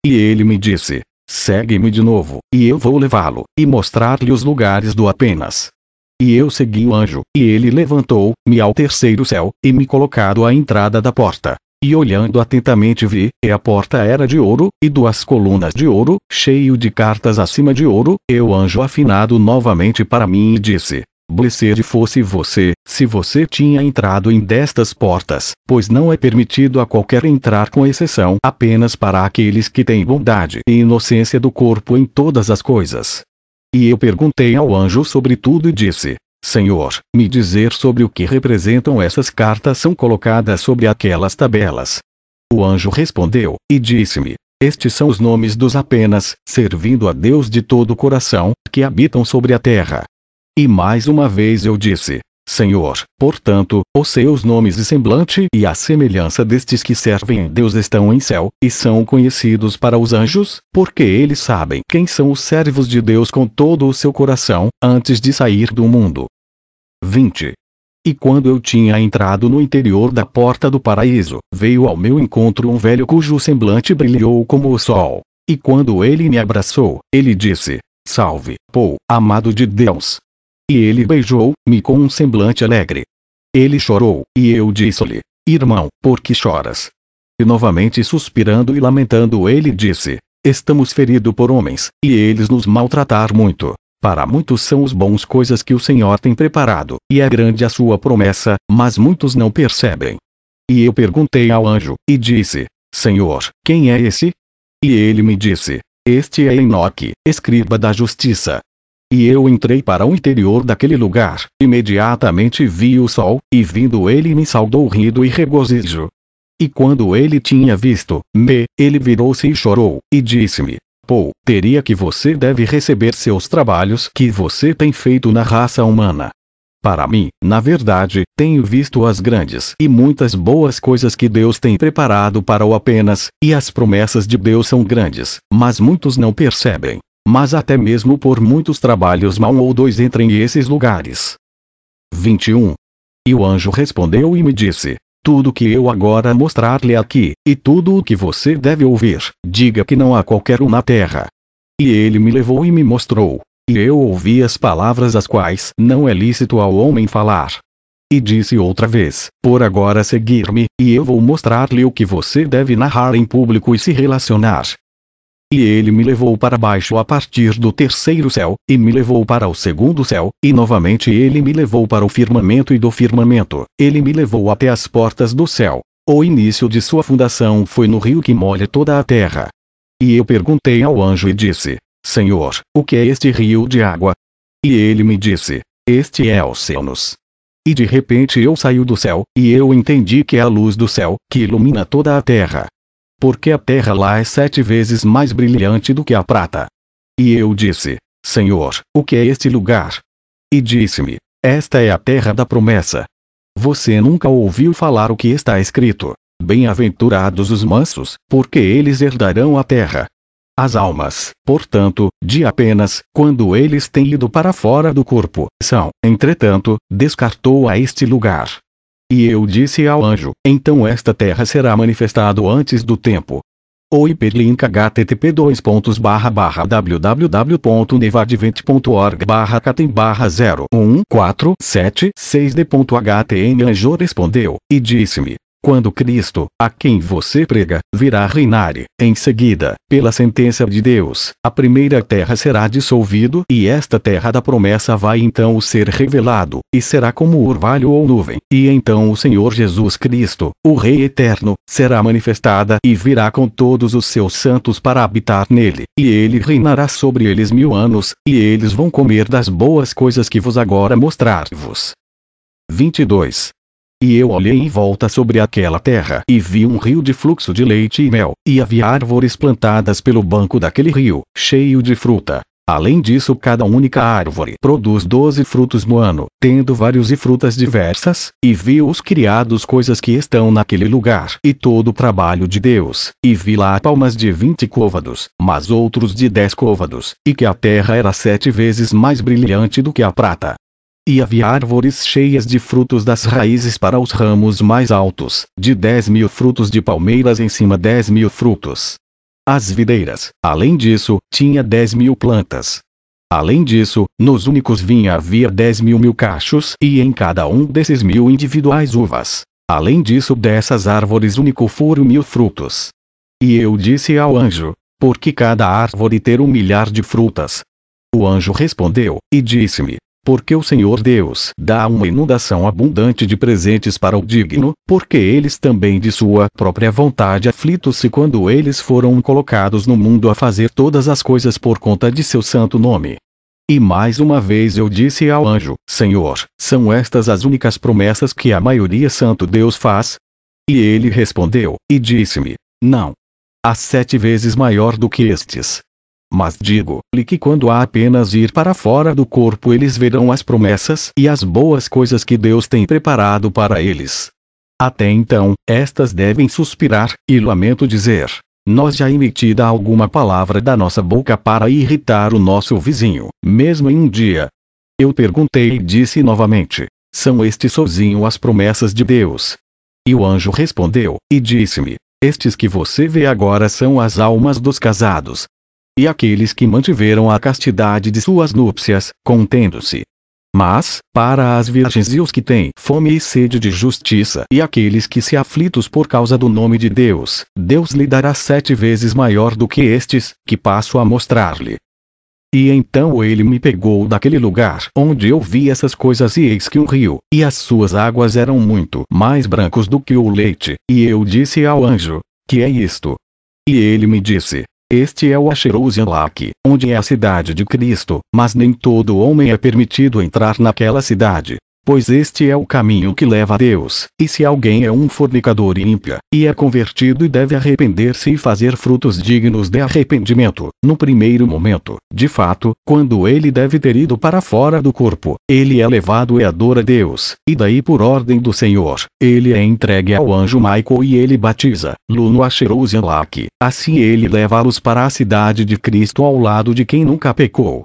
E ele me disse: Segue-me de novo, e eu vou levá-lo, e mostrar-lhe os lugares do apenas. E eu segui o anjo, e ele levantou-me ao 3º céu, e me colocado à entrada da porta. E olhando atentamente vi, e a porta era de ouro, e 2 colunas de ouro, cheio de cartas acima de ouro, e o anjo afinado novamente para mim e disse: Blessed fosse você, se você tinha entrado em destas portas, pois não é permitido a qualquer entrar com exceção apenas para aqueles que têm bondade e inocência do corpo em todas as coisas. E eu perguntei ao anjo sobre tudo e disse: Senhor, me dizer sobre o que representam essas cartas são colocadas sobre aquelas tabelas. O anjo respondeu, e disse-me: Estes são os nomes dos apenas, servindo a Deus de todo o coração, que habitam sobre a terra. E mais uma vez eu disse: Senhor, portanto, os seus nomes e semblante e a semelhança destes que servem a Deus estão em céu, e são conhecidos para os anjos, porque eles sabem quem são os servos de Deus com todo o seu coração, antes de sair do mundo. 20. E quando eu tinha entrado no interior da porta do paraíso, veio ao meu encontro um velho cujo semblante brilhou como o sol. E quando ele me abraçou, ele disse: Salve, Paul, amado de Deus. E ele beijou-me com um semblante alegre. Ele chorou, e eu disse-lhe: Irmão, por que choras? E novamente suspirando e lamentando ele disse: Estamos feridos por homens, e eles nos maltratar muito. Para muitos são os bons coisas que o Senhor tem preparado, e é grande a sua promessa, mas muitos não percebem. E eu perguntei ao anjo, e disse: Senhor, quem é esse? E ele me disse: Este é Enoque, escriba da justiça. E eu entrei para o interior daquele lugar, imediatamente vi o sol, e vindo ele me saudou rindo e regozijo. E quando ele tinha visto-me, ele virou-se e chorou, e disse-me: Paul, teria que você deve receber seus trabalhos que você tem feito na raça humana. Para mim, na verdade, tenho visto as grandes e muitas boas coisas que Deus tem preparado para o apenas, e as promessas de Deus são grandes, mas muitos não percebem. Mas até mesmo por muitos trabalhos mal ou dois entrem esses lugares. 21. E o anjo respondeu e me disse: tudo que eu agora mostrar-lhe aqui, e tudo o que você deve ouvir, diga que não há qualquer um na terra. E ele me levou e me mostrou. E eu ouvi as palavras as quais não é lícito ao homem falar. E disse outra vez: por agora seguir-me, e eu vou mostrar-lhe o que você deve narrar em público e se relacionar. E ele me levou para baixo a partir do terceiro céu, e me levou para o segundo céu, e novamente ele me levou para o firmamento, e do firmamento, ele me levou até as portas do céu. O início de sua fundação foi no rio que molha toda a terra. E eu perguntei ao anjo e disse: Senhor, o que é este rio de água? E ele me disse: este é o Cenos. E de repente eu saí do céu, e eu entendi que é a luz do céu, que ilumina toda a terra. Porque a terra lá é 7 vezes mais brilhante do que a prata. E eu disse: Senhor, o que é este lugar? E disse-me: esta é a terra da promessa. Você nunca ouviu falar o que está escrito: bem-aventurados os mansos, porque eles herdarão a terra. As almas, portanto, de apenas, quando eles têm ido para fora do corpo, são, entretanto, descartou a este lugar. E eu disse ao anjo: então esta terra será manifestado antes do tempo. O hiperlink http://www.nevadvent.org/catem/01476d.htm. Anjo respondeu, e disse-me: quando Cristo, a quem você prega, virá reinar, em seguida, pela sentença de Deus, a primeira terra será dissolvido, e esta terra da promessa vai então ser revelado, e será como orvalho ou nuvem, e então o Senhor Jesus Cristo, o Rei eterno, será manifestada e virá com todos os seus santos para habitar nele, e ele reinará sobre eles 1000 anos, e eles vão comer das boas coisas que vos agora mostrar-vos. 22. E eu olhei em volta sobre aquela terra e vi um rio de fluxo de leite e mel, e havia árvores plantadas pelo banco daquele rio, cheio de fruta. Além disso, cada única árvore produz 12 frutos no ano, tendo vários e frutas diversas, e vi os criados coisas que estão naquele lugar, e todo o trabalho de Deus, e vi lá palmas de 20 côvados, mas outros de 10 côvados, e que a terra era 7 vezes mais brilhante do que a prata. E havia árvores cheias de frutos das raízes para os ramos mais altos, de 10.000 frutos de palmeiras em cima 10.000 frutos. As videiras, além disso, tinha 10.000 plantas. Além disso, nos únicos vinha havia 10.000 cachos, e em cada um desses 1.000 individuais uvas. Além disso, dessas árvores único foram 1.000 frutos. E eu disse ao anjo: por que cada árvore ter 1 milhar de frutas? O anjo respondeu, e disse-me: porque o Senhor Deus dá uma inundação abundante de presentes para o digno, porque eles também de sua própria vontade aflitos-se quando eles foram colocados no mundo a fazer todas as coisas por conta de seu santo nome. E mais uma vez eu disse ao anjo: Senhor, são estas as únicas promessas que a maioria santo Deus faz? E ele respondeu, e disse-me: não. Há 7 vezes maior do que estes. Mas digo-lhe que quando há apenas ir para fora do corpo eles verão as promessas e as boas coisas que Deus tem preparado para eles. Até então, estas devem suspirar, e lamento dizer: nós já emitida alguma palavra da nossa boca para irritar o nosso vizinho, mesmo em um dia. Eu perguntei e disse novamente: são estes sozinho as promessas de Deus? E o anjo respondeu, e disse-me: estes que você vê agora são as almas dos casados. E aqueles que mantiveram a castidade de suas núpcias, contendo-se. Mas, para as virgens e os que têm fome e sede de justiça e aqueles que se aflitos por causa do nome de Deus, Deus lhe dará 7 vezes maior do que estes, que passo a mostrar-lhe. E então ele me pegou daquele lugar onde eu vi essas coisas, e eis que um rio, e as suas águas eram muito mais brancos do que o leite, e eu disse ao anjo: que é isto? E ele me disse: este é o Asher-Uzialak, onde é a cidade de Cristo, mas nem todo homem é permitido entrar naquela cidade. Pois este é o caminho que leva a Deus. E se alguém é um fornicador e ímpio, e é convertido e deve arrepender-se e fazer frutos dignos de arrependimento, no primeiro momento, de fato, quando ele deve ter ido para fora do corpo, ele é levado e adora Deus, e daí por ordem do Senhor, ele é entregue ao anjo Michael e ele batiza, Luno Asheruzianlak. Assim ele leva-los para a cidade de Cristo ao lado de quem nunca pecou.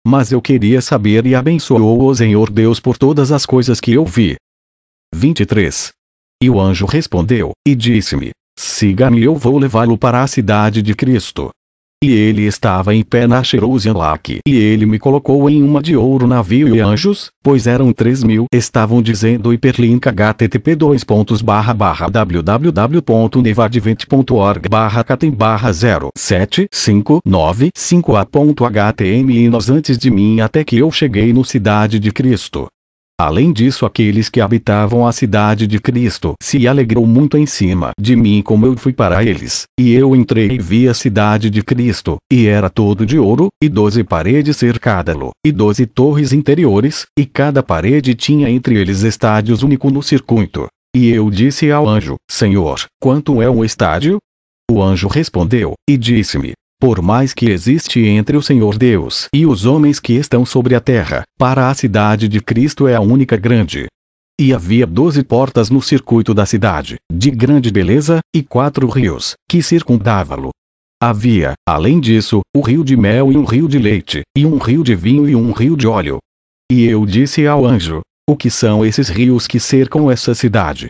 Mas eu queria saber e abençoou o Senhor Deus por todas as coisas que eu vi. 23. E o anjo respondeu, e disse-me, siga-me e eu vou levá-lo para a cidade de Cristo. E ele estava em pé na Jerusalém, e ele me colocou em uma de ouro navio e anjos, pois eram 3.000, estavam dizendo hiperlink http://www.nevadvent.org/catem/07595a.html e nós antes de mim até que eu cheguei no cidade de Cristo. Além disso, aqueles que habitavam a cidade de Cristo se alegrou muito em cima de mim como eu fui para eles, e eu entrei e vi a cidade de Cristo, e era todo de ouro, e 12 paredes cercada-lo, e 12 torres interiores, e cada parede tinha entre eles estádios único no circuito. E eu disse ao anjo, Senhor, quanto é um estádio? O anjo respondeu, e disse-me, por mais que existe entre o Senhor Deus e os homens que estão sobre a terra, para a cidade de Cristo é a única grande. E havia 12 portas no circuito da cidade, de grande beleza, e 4 rios, que circundava-lo. Havia, além disso, o rio de mel e um rio de leite, e um rio de vinho e um rio de óleo. E eu disse ao anjo, o que são esses rios que cercam essa cidade?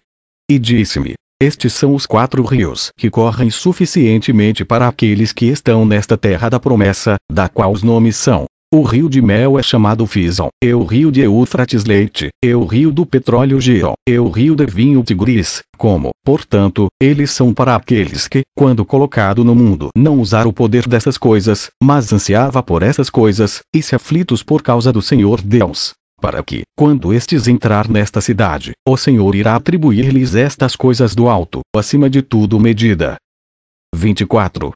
E disse-me, estes são os 4 rios que correm suficientemente para aqueles que estão nesta terra da promessa, da qual os nomes são: o rio de mel é chamado Fison, e o rio de Eufrates leite, e o rio do petróleo Giron, e o rio de vinho Tigris, como, portanto, eles são para aqueles que, quando colocado no mundo, não usaram o poder dessas coisas, mas ansiava por essas coisas, e se aflitos por causa do Senhor Deus. Para que, quando estes entrar nesta cidade, o Senhor irá atribuir-lhes estas coisas do alto, acima de tudo medida. 24.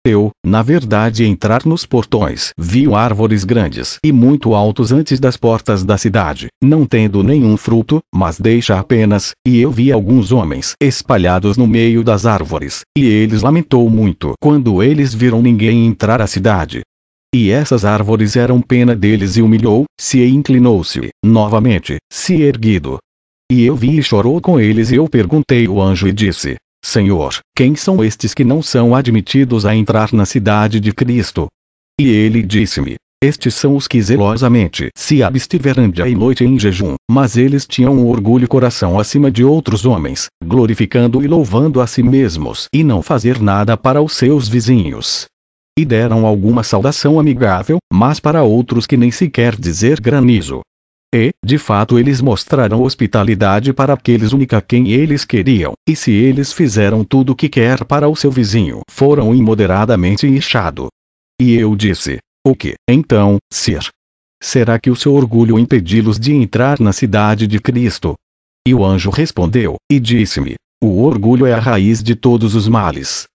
Eu, na verdade, entrar nos portões, vi árvores grandes e muito altos antes das portas da cidade, não tendo nenhum fruto, mas deixa apenas, e eu vi alguns homens espalhados no meio das árvores, e eles lamentou muito quando eles viram ninguém entrar à cidade. E essas árvores eram pena deles e humilhou-se e inclinou-se, novamente, se erguido. E eu vi e chorou com eles e eu perguntei ao anjo e disse, Senhor, quem são estes que não são admitidos a entrar na cidade de Cristo? E ele disse-me, estes são os que zelosamente se abstiveram dia e noite em jejum, mas eles tinham um orgulho coração acima de outros homens, glorificando e louvando a si mesmos e não fazer nada para os seus vizinhos. E deram alguma saudação amigável, mas para outros que nem sequer dizer granizo. E, de fato, eles mostraram hospitalidade para aqueles única quem eles queriam, e se eles fizeram tudo o que quer para o seu vizinho, foram imoderadamente inchado. E eu disse, o que, então, Sir? Será que o seu orgulho impedi-los de entrar na cidade de Cristo? E o anjo respondeu, e disse-me, o orgulho é a raiz de todos os males.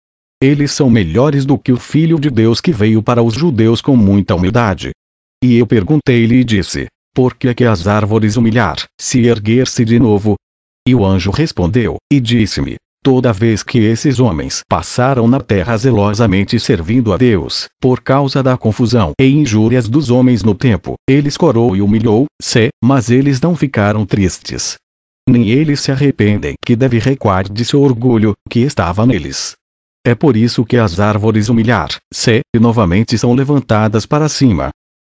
Eles são melhores do que o Filho de Deus que veio para os judeus com muita humildade. E eu perguntei-lhe e disse, por que é que as árvores se erguer-se de novo? E o anjo respondeu, e disse-me, toda vez que esses homens passaram na terra zelosamente servindo a Deus, por causa da confusão e injúrias dos homens no tempo, eles corou e humilhou-se, mas eles não ficaram tristes. Nem eles se arrependem que deve recuar de seu orgulho, que estava neles. É por isso que as árvores se novamente são levantadas para cima.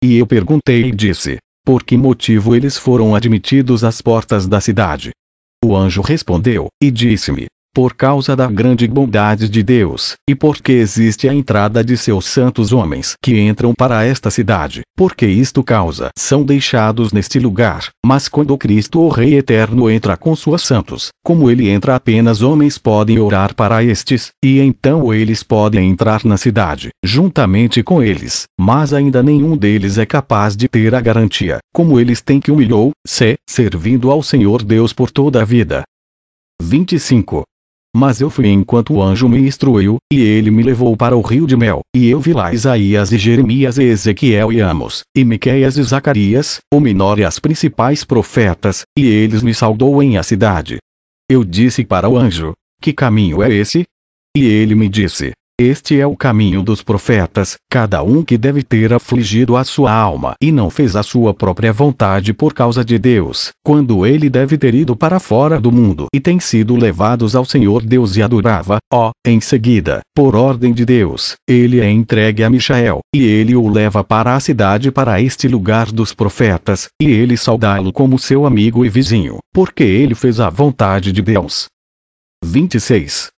E eu perguntei e disse, por que motivo eles foram admitidos às portas da cidade? O anjo respondeu, e disse-me, por causa da grande bondade de Deus, e porque existe a entrada de seus santos homens que entram para esta cidade, porque isto causa são deixados neste lugar, mas quando Cristo o Rei Eterno entra com seus santos, como ele entra apenas homens podem orar para estes, e então eles podem entrar na cidade, juntamente com eles, mas ainda nenhum deles é capaz de ter a garantia, como eles têm que humilhou-se, servindo ao Senhor Deus por toda a vida. 25. Mas eu fui enquanto o anjo me instruiu, e ele me levou para o rio de Mel, e eu vi lá Isaías e Jeremias e Ezequiel e Amos, e Miqueias e Zacarias, o menor e as principais profetas, e eles me saudou em a cidade. Eu disse para o anjo: que caminho é esse? E ele me disse: este é o caminho dos profetas, cada um que deve ter afligido a sua alma e não fez a sua própria vontade por causa de Deus, quando ele deve ter ido para fora do mundo e tem sido levados ao Senhor Deus e adorava, em seguida, por ordem de Deus, ele é entregue a Michael, e ele o leva para a cidade para este lugar dos profetas, e ele saudá-lo como seu amigo e vizinho, porque ele fez a vontade de Deus. 26.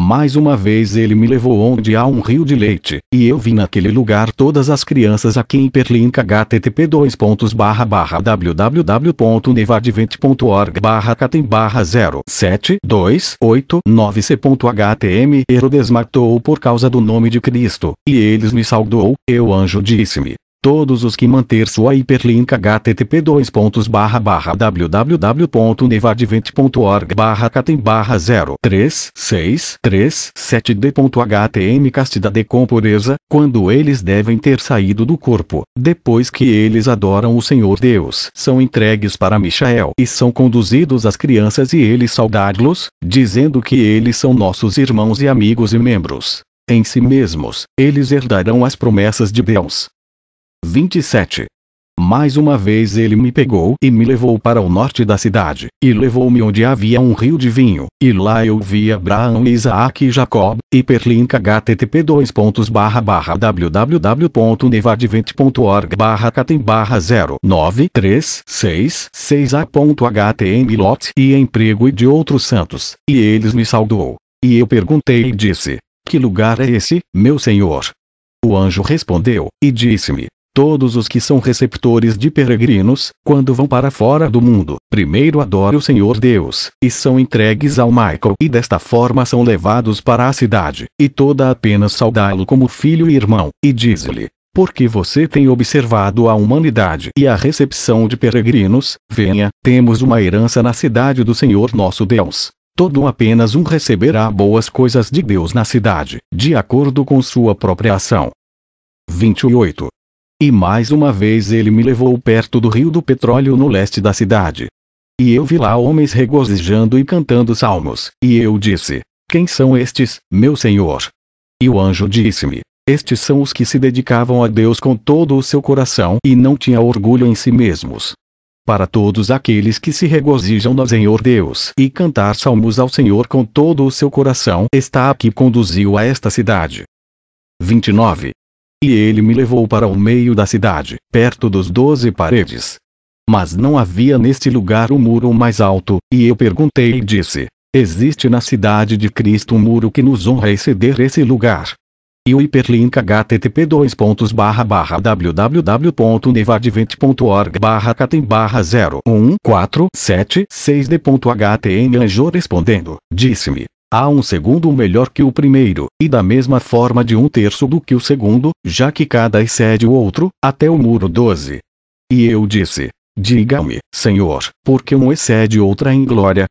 Mais uma vez ele me levou onde há um rio de leite, e eu vi naquele lugar todas as crianças aqui em Perlink http://www.nevadvent.org/catem/07289c.htm Herodes matou por causa do nome de Cristo, e eles me saudou, e o anjo disse-me: todos os que manter sua hiperlink http://www.nevadvent.org/catem/03637d.htm castidade com pureza, quando eles devem ter saído do corpo, depois que eles adoram o Senhor Deus, são entregues para Michael e são conduzidos às crianças e eles saudá-los, dizendo que eles são nossos irmãos e amigos e membros. Em si mesmos, eles herdarão as promessas de Deus. 27. Mais uma vez ele me pegou e me levou para o norte da cidade, e levou-me onde havia um rio de vinho, e lá eu vi Abraão e Isaac e Jacob, e perlink http://www.nevadvent.org/catem/09366a.htm Lot e emprego e de outros santos, e eles me saudou. E eu perguntei e disse: que lugar é esse, meu senhor? O anjo respondeu, e disse-me: todos os que são receptores de peregrinos, quando vão para fora do mundo, primeiro adoram o Senhor Deus, e são entregues ao Michael e desta forma são levados para a cidade, e toda apenas saudá-lo como filho e irmão, e diz-lhe: porque você tem observado a humanidade e a recepção de peregrinos, venha, temos uma herança na cidade do Senhor nosso Deus. Todo apenas um receberá boas coisas de Deus na cidade, de acordo com sua própria ação. 28. E mais uma vez ele me levou perto do rio do petróleo no leste da cidade. E eu vi lá homens regozijando e cantando salmos, e eu disse: quem são estes, meu senhor? E o anjo disse-me: estes são os que se dedicavam a Deus com todo o seu coração e não tinham orgulho em si mesmos. Para todos aqueles que se regozijam no Senhor Deus e cantar salmos ao Senhor com todo o seu coração está aqui conduziu a esta cidade. 29. E ele me levou para o meio da cidade, perto dos 12 paredes. Mas não havia neste lugar um muro mais alto, e eu perguntei e disse: existe na cidade de Cristo um muro que nos honra exceder esse lugar? E o hiperlink http://www.nevadvent.org/catem/01476d.htm anjo respondendo, disse-me: há um segundo melhor que o primeiro, e da mesma forma de 1/3 do que o segundo, já que cada excede o outro, até o muro 12. E eu disse: diga-me, Senhor, por que um excede outra em glória?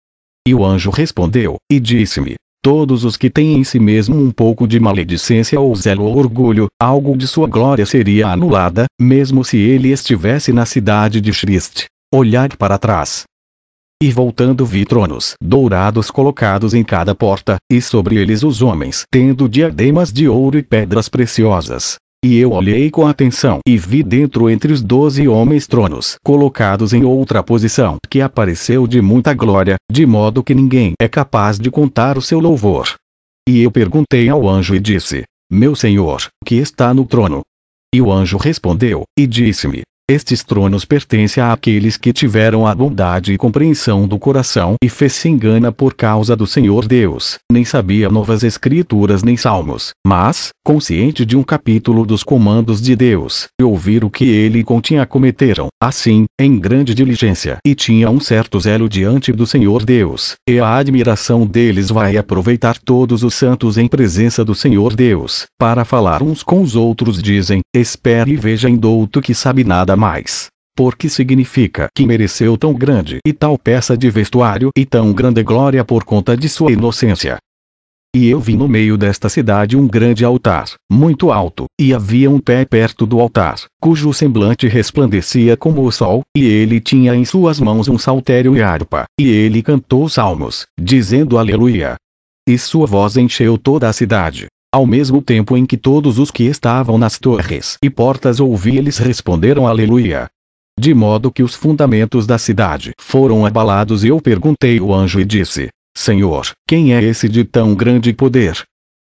E o anjo respondeu, e disse-me: todos os que têm em si mesmo um pouco de maledicência ou zelo ou orgulho, algo de sua glória seria anulada, mesmo se ele estivesse na cidade de Christ. Olhai para trás. E voltando vi tronos dourados colocados em cada porta, e sobre eles os homens tendo diademas de ouro e pedras preciosas. E eu olhei com atenção e vi dentro entre os 12 homens tronos colocados em outra posição que apareceu de muita glória, de modo que ninguém é capaz de contar o seu louvor. E eu perguntei ao anjo e disse: meu senhor, que está no trono? E o anjo respondeu, e disse-me: estes tronos pertencem àqueles que tiveram a bondade e compreensão do coração e fez-se engana por causa do Senhor Deus, nem sabia novas escrituras nem salmos, mas, consciente de um capítulo dos comandos de Deus, e ouvir o que ele continha cometeram, assim, em grande diligência, e tinha um certo zelo diante do Senhor Deus, e a admiração deles vai aproveitar todos os santos em presença do Senhor Deus, para falar uns com os outros dizem, espere e veja indouto que sabe nada mais. Porque significa que mereceu tão grande e tal peça de vestuário e tão grande glória por conta de sua inocência. E eu vi no meio desta cidade um grande altar, muito alto, e havia um pé perto do altar, cujo semblante resplandecia como o sol, e ele tinha em suas mãos um saltério e harpa, e ele cantou salmos, dizendo aleluia. E sua voz encheu toda a cidade. Ao mesmo tempo em que todos os que estavam nas torres e portas ouviam, eles responderam aleluia. De modo que os fundamentos da cidade foram abalados, e eu perguntei ao anjo e disse: Senhor, quem é esse de tão grande poder?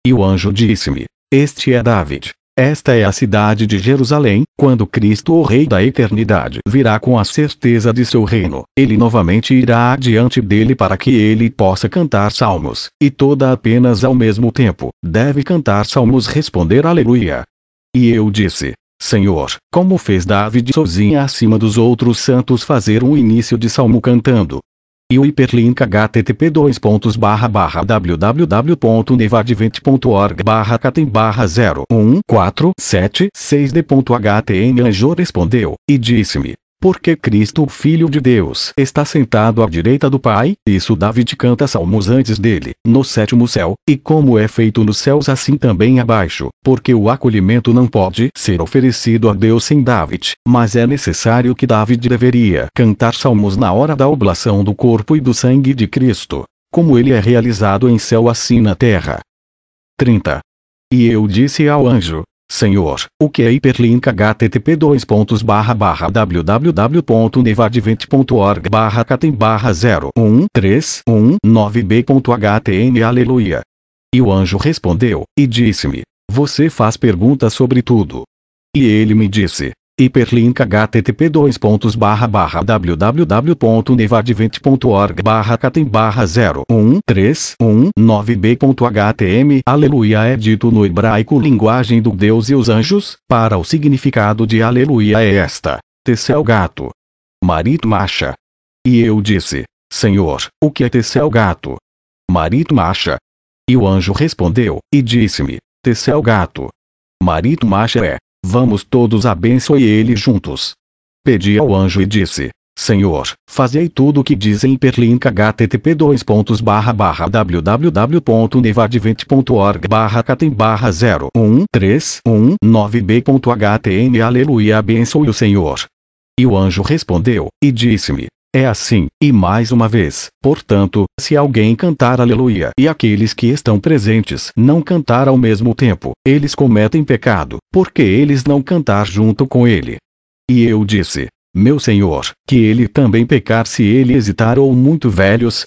E o anjo disse-me: Este é David. Esta é a cidade de Jerusalém. Quando Cristo, o Rei da eternidade, virá com a certeza de seu reino, ele novamente irá adiante dele para que ele possa cantar salmos, e toda apenas ao mesmo tempo, deve cantar salmos, responder aleluia. E eu disse: Senhor, como fez David sozinho acima dos outros santos fazer um início de salmo cantando? E o hiperlink http://www.nevadevent.org/catem/01476d.htm Anjo respondeu, e disse-me: Porque Cristo, o Filho de Deus, está sentado à direita do Pai, isso David canta salmos antes dele, no sétimo céu, e como é feito nos céus assim também abaixo, porque o acolhimento não pode ser oferecido a Deus sem David, mas é necessário que David deveria cantar salmos na hora da oblação do corpo e do sangue de Cristo, como ele é realizado em céu assim na terra. 30. E eu disse ao anjo: Senhor, o que é hiperlink http://www.nevadevent.org/catem/01319b.htm aleluia. E o anjo respondeu, e disse-me: Você faz perguntas sobre tudo. E ele me disse: hiperlink http://www.nevadevent.org/catem/01319b.htm aleluia é dito no hebraico linguagem do Deus e os anjos. Para o significado de aleluia é esta: Tecel gato. Marit macha. E eu disse: Senhor, o que é Tecel gato? Marit macha. E o anjo respondeu, e disse-me: Tecel gato. Marit macha é: Vamos todos abençoe ele juntos. Pedi ao anjo e disse: Senhor, fazei tudo o que diz em hiperlink http://www.nevadevent.org/catem/01319b.htm aleluia abençoe o Senhor. E o anjo respondeu, e disse-me: É assim, e mais uma vez, portanto, se alguém cantar aleluia e aqueles que estão presentes não cantar ao mesmo tempo, eles cometem pecado, porque eles não cantar junto com ele. E eu disse: Meu Senhor, que ele também pecar se ele hesitar ou muito velhos?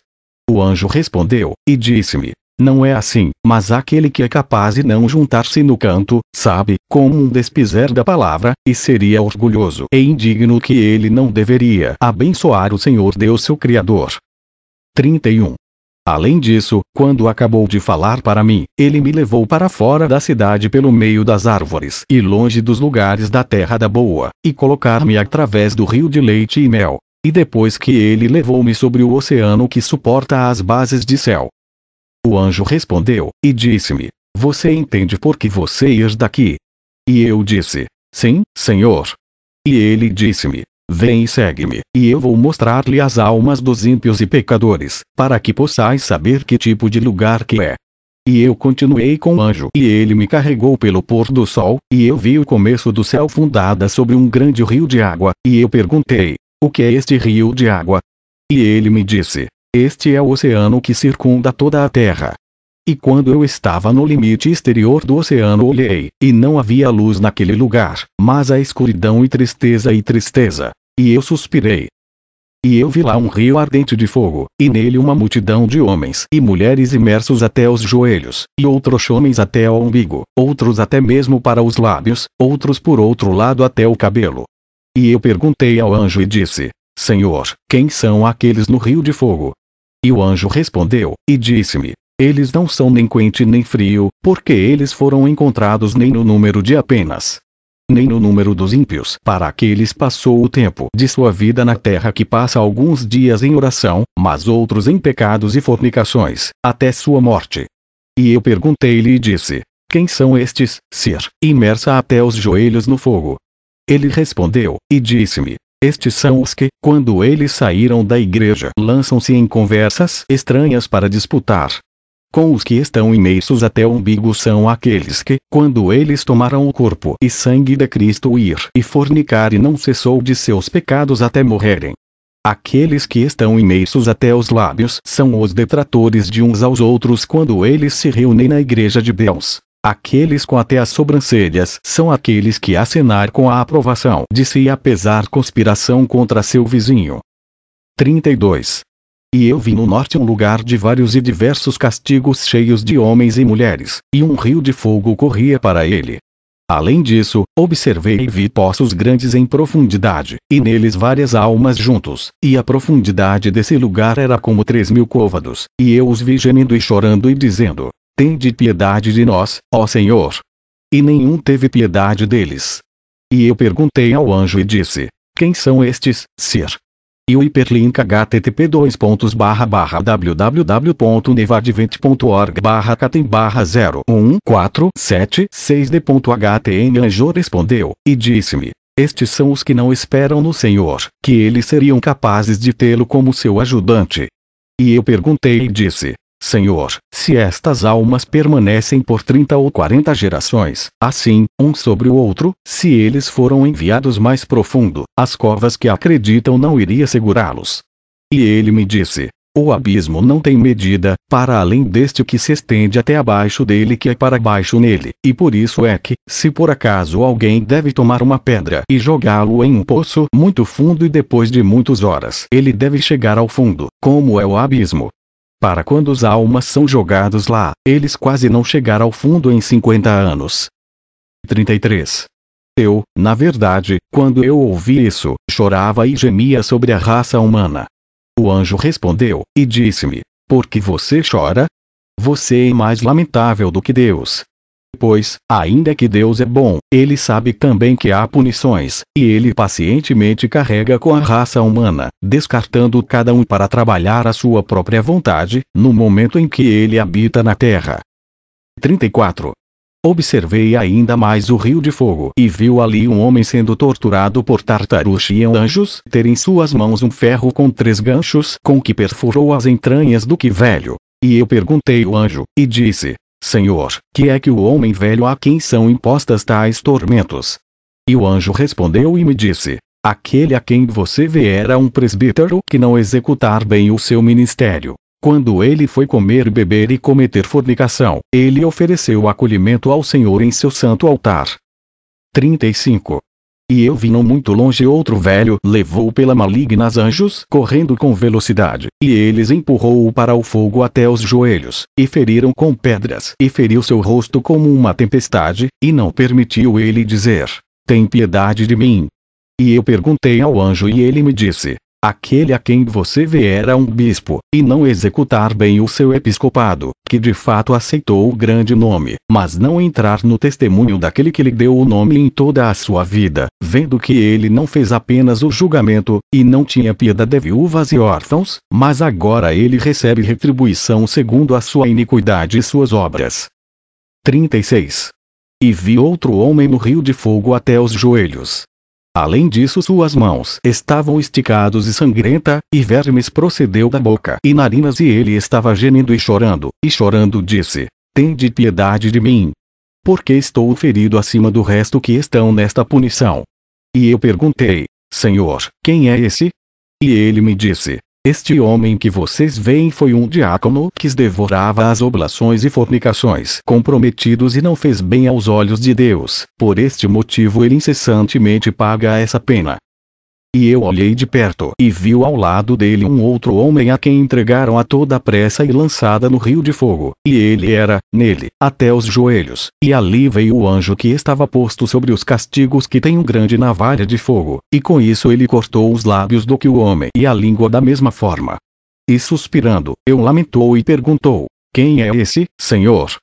O anjo respondeu, e disse-me: Não é assim, mas aquele que é capaz de não juntar-se no canto, sabe, como um despiser da palavra, e seria orgulhoso e indigno que ele não deveria abençoar o Senhor Deus seu Criador. 31. Além disso, quando acabou de falar para mim, ele me levou para fora da cidade pelo meio das árvores e longe dos lugares da terra da boa, e colocar-me através do rio de leite e mel. E depois que ele levou-me sobre o oceano que suporta as bases de céu. O anjo respondeu, e disse-me: Você entende por que você ir daqui? E eu disse: Sim, Senhor. E ele disse-me: Vem e segue-me, e eu vou mostrar-lhe as almas dos ímpios e pecadores, para que possais saber que tipo de lugar que é. E eu continuei com o anjo, e ele me carregou pelo pôr do sol, e eu vi o começo do céu fundada sobre um grande rio de água, e eu perguntei: O que é este rio de água? E ele me disse: Este é o oceano que circunda toda a terra. E quando eu estava no limite exterior do oceano olhei, e não havia luz naquele lugar, mas a escuridão e tristeza. E eu suspirei. E eu vi lá um rio ardente de fogo, e nele uma multidão de homens e mulheres imersos até os joelhos, e outros homens até ao umbigo, outros até mesmo para os lábios, outros por outro lado até o cabelo. E eu perguntei ao anjo e disse: Senhor, quem são aqueles no rio de fogo? E o anjo respondeu, e disse-me: Eles não são nem quente nem frio, porque eles foram encontrados nem no número de apenas, nem no número dos ímpios, para aqueles passou o tempo de sua vida na terra que passa alguns dias em oração, mas outros em pecados e fornicações, até sua morte. E eu perguntei-lhe e disse: Quem são estes, ser imersa até os joelhos no fogo? Ele respondeu, e disse-me: Estes são os que, quando eles saíram da igreja, lançam-se em conversas estranhas para disputar. Com os que estão imersos até o umbigo são aqueles que, quando eles tomaram o corpo e sangue de Cristo ir e fornicar e não cessou de seus pecados até morrerem. Aqueles que estão imersos até os lábios são os detratores de uns aos outros quando eles se reúnem na igreja de Deus. Aqueles com até as sobrancelhas são aqueles que acenar com a aprovação de si apesar conspiração contra seu vizinho. 32. E eu vi no norte um lugar de vários e diversos castigos cheios de homens e mulheres, e um rio de fogo corria para ele. Além disso, observei e vi poços grandes em profundidade, e neles várias almas juntos, e a profundidade desse lugar era como 3.000 côvados, e eu os vi gemendo e chorando e dizendo: Tende piedade de nós, ó Senhor. E nenhum teve piedade deles. E eu perguntei ao anjo e disse: Quem são estes, Sir? E o hiperlink http://www.nevadvent.org/catem/01476d.htm Anjo respondeu, e disse-me: Estes são os que não esperam no Senhor, que eles seriam capazes de tê-lo como seu ajudante. E eu perguntei e disse: Senhor, se estas almas permanecem por 30 ou 40 gerações, assim, um sobre o outro, se eles foram enviados mais profundo, as covas que acreditam não iria segurá-los. E ele me disse: O abismo não tem medida, para além deste que se estende até abaixo dele que é para baixo nele, e por isso é que, se por acaso alguém deve tomar uma pedra e jogá-lo em um poço muito fundo e depois de muitas horas ele deve chegar ao fundo, como é o abismo. Para quando os almas são jogados lá, eles quase não chegaram ao fundo em 50 anos. 33. Eu, na verdade, quando eu ouvi isso, chorava e gemia sobre a raça humana. O anjo respondeu, e disse-me: Por que você chora? Você é mais lamentável do que Deus. Pois, ainda que Deus é bom, ele sabe também que há punições, e ele pacientemente carrega com a raça humana, descartando cada um para trabalhar a sua própria vontade, no momento em que ele habita na terra. 34. Observei ainda mais o rio de fogo e viu ali um homem sendo torturado por tartarugas e anjos ter em suas mãos um ferro com 3 ganchos com que perfurou as entranhas do que velho. E eu perguntei ao anjo, e disse: Senhor, que é que o homem velho a quem são impostas tais tormentos? E o anjo respondeu e me disse: Aquele a quem você vê era um presbítero que não executar bem o seu ministério. Quando ele foi comer, beber e cometer fornicação, ele ofereceu acolhimento ao Senhor em seu santo altar. 35. E eu vi não muito longe outro velho, levou pela malignas anjos, correndo com velocidade, e eles empurrou-o para o fogo até os joelhos, e feriram com pedras, e feriu seu rosto como uma tempestade, e não permitiu ele dizer: Tem piedade de mim. E eu perguntei ao anjo e ele me disse: Aquele a quem você vê era um bispo, e não executar bem o seu episcopado, que de fato aceitou o grande nome, mas não entrar no testemunho daquele que lhe deu o nome em toda a sua vida, vendo que ele não fez apenas o julgamento, e não tinha piedade de viúvas e órfãos, mas agora ele recebe retribuição segundo a sua iniquidade e suas obras. 36. E vi outro homem no rio de fogo até os joelhos. Além disso, suas mãos estavam esticados e sangrenta, e vermes procedeu da boca e narinas, e ele estava gemendo e chorando disse: Tende piedade de mim. Porque estou ferido acima do resto que estão nesta punição. E eu perguntei: Senhor, quem é esse? E ele me disse: Este homem que vocês veem foi um diácono que devorava as oblações e fornicações comprometidos e não fez bem aos olhos de Deus. Por este motivo ele incessantemente paga essa pena. E eu olhei de perto e vi ao lado dele um outro homem a quem entregaram a toda pressa e lançada no rio de fogo, e ele era, nele, até os joelhos, e ali veio o anjo que estava posto sobre os castigos que tem um grande navalha de fogo, e com isso ele cortou os lábios do que o homem e a língua da mesma forma. E suspirando, eu lamentou e perguntou: Quem é esse, Senhor?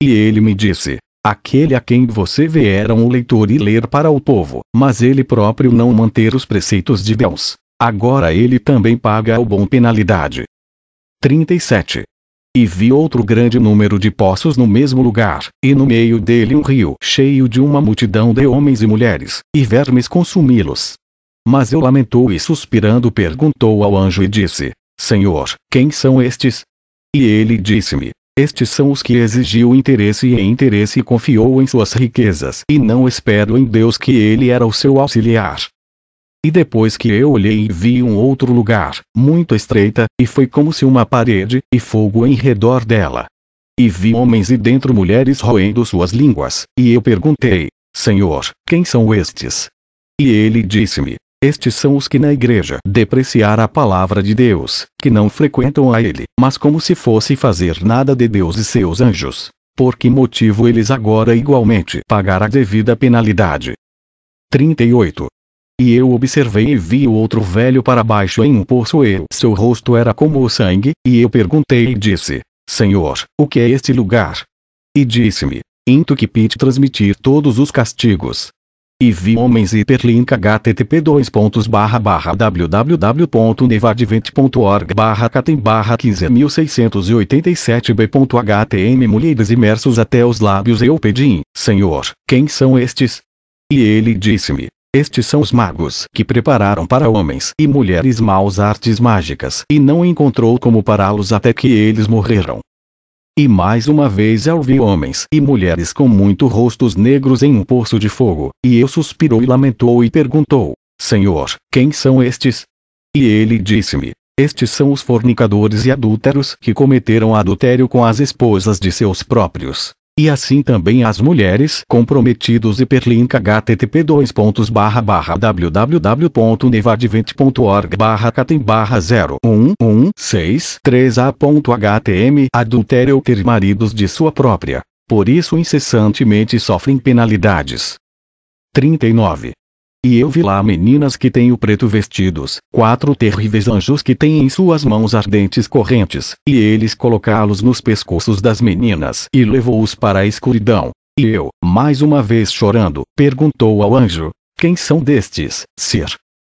E ele me disse: Aquele a quem você vê era um leitor e ler para o povo, mas ele próprio não manter os preceitos de Deus. Agora ele também paga ao bom penalidade. 37. E vi outro grande número de poços no mesmo lugar, e no meio dele um rio cheio de uma multidão de homens e mulheres, e vermes consumi-los. Mas eu lamentou e suspirando perguntou ao anjo e disse: Senhor, quem são estes? E ele disse-me: Estes são os que exigiu interesse e em interesse confiou em suas riquezas e não esperou em Deus que ele era o seu auxiliar. E depois que eu olhei e vi um outro lugar, muito estreita, e foi como se uma parede, e fogo em redor dela. E vi homens e dentro mulheres roendo suas línguas, e eu perguntei, Senhor, quem são estes? E ele disse-me, estes são os que na igreja depreciar a palavra de Deus, que não frequentam a ele, mas como se fosse fazer nada de Deus e seus anjos. Por que motivo eles agora igualmente pagar a devida penalidade? 38. E eu observei e vi o outro velho para baixo em um poço e seu rosto era como o sangue, e eu perguntei e disse, Senhor, o que é este lugar? E disse-me, Into que pite transmitir todos os castigos. E vi homens hiperlink http://www.nevadvent.org/catem/15687b.htm mulheres imersos até os lábios. Eu pedi, Senhor, quem são estes? E ele disse-me, estes são os magos que prepararam para homens e mulheres maus artes mágicas e não encontrou como pará-los até que eles morreram. E mais uma vez eu vi homens e mulheres com muito rostos negros em um poço de fogo, e eu suspirou e lamentou e perguntou, Senhor, quem são estes? E ele disse-me, estes são os fornicadores e adúlteros que cometeram adultério com as esposas de seus próprios. E assim também as mulheres comprometidos hiperlink http://www.nevadvent.org/catem/01163a.htm adultério ou ter maridos de sua própria. Por isso incessantemente sofrem penalidades. 39. E eu vi lá meninas que têm o preto vestidos, 4 terríveis anjos que têm em suas mãos ardentes correntes, e eles colocá-los nos pescoços das meninas e levou-os para a escuridão. E eu, mais uma vez chorando, perguntou ao anjo, quem são destes, Sir?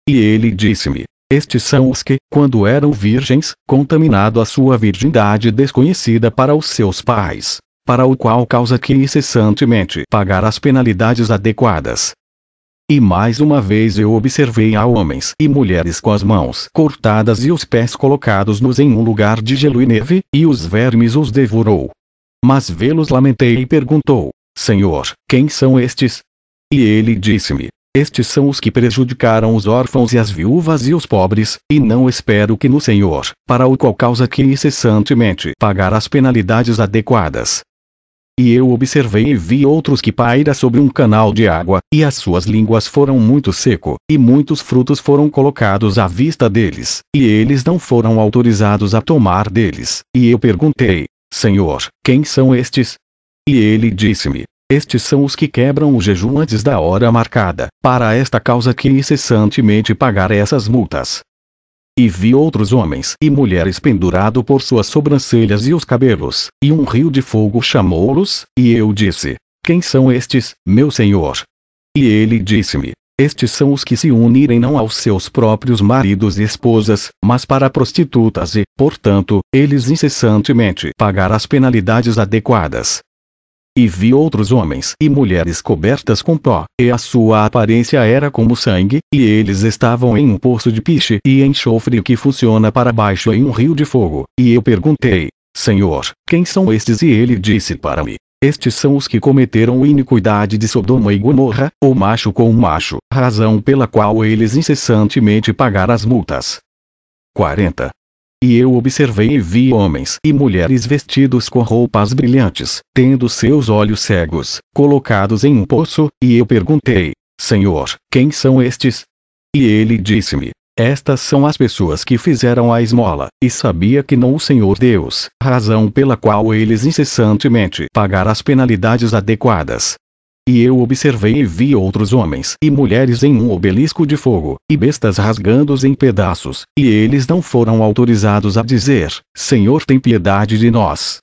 E ele disse-me, estes são os que, quando eram virgens, contaminado a sua virgindade desconhecida para os seus pais, para o qual causa que incessantemente pagar as penalidades adequadas. E mais uma vez eu observei a homens e mulheres com as mãos cortadas e os pés colocados-nos em um lugar de gelo e neve, e os vermes os devorou. Mas vê-los lamentei e perguntou, Senhor, quem são estes? E ele disse-me, estes são os que prejudicaram os órfãos e as viúvas e os pobres, e não espero que no Senhor, para o qual causa que incessantemente pagar as penalidades adequadas. E eu observei e vi outros que paira sobre um canal de água, e as suas línguas foram muito seco, e muitos frutos foram colocados à vista deles, e eles não foram autorizados a tomar deles. E eu perguntei, Senhor, quem são estes? E ele disse-me, estes são os que quebram o jejum antes da hora marcada, para esta causa que incessantemente pagar essas multas. E vi outros homens e mulheres pendurado por suas sobrancelhas e os cabelos, e um rio de fogo chamou-los, e eu disse, quem são estes, meu Senhor? E ele disse-me, estes são os que se unirem não aos seus próprios maridos e esposas, mas para prostitutas e, portanto, eles incessantemente pagar as penalidades adequadas. E vi outros homens e mulheres cobertas com pó, e a sua aparência era como sangue, e eles estavam em um poço de piche e enxofre que funciona para baixo em um rio de fogo. E eu perguntei, Senhor, quem são estes? E ele disse para mim, estes são os que cometeram a iniquidade de Sodoma e Gomorra, o macho com o macho, razão pela qual eles incessantemente pagaram as multas. 40. E eu observei e vi homens e mulheres vestidos com roupas brilhantes, tendo seus olhos cegos, colocados em um poço, e eu perguntei, Senhor, quem são estes? E ele disse-me, estas são as pessoas que fizeram a esmola, e sabia que não o Senhor Deus, razão pela qual eles incessantemente pagaram as penalidades adequadas. E eu observei e vi outros homens e mulheres em um obelisco de fogo, e bestas rasgando-os em pedaços, e eles não foram autorizados a dizer, Senhor tem piedade de nós.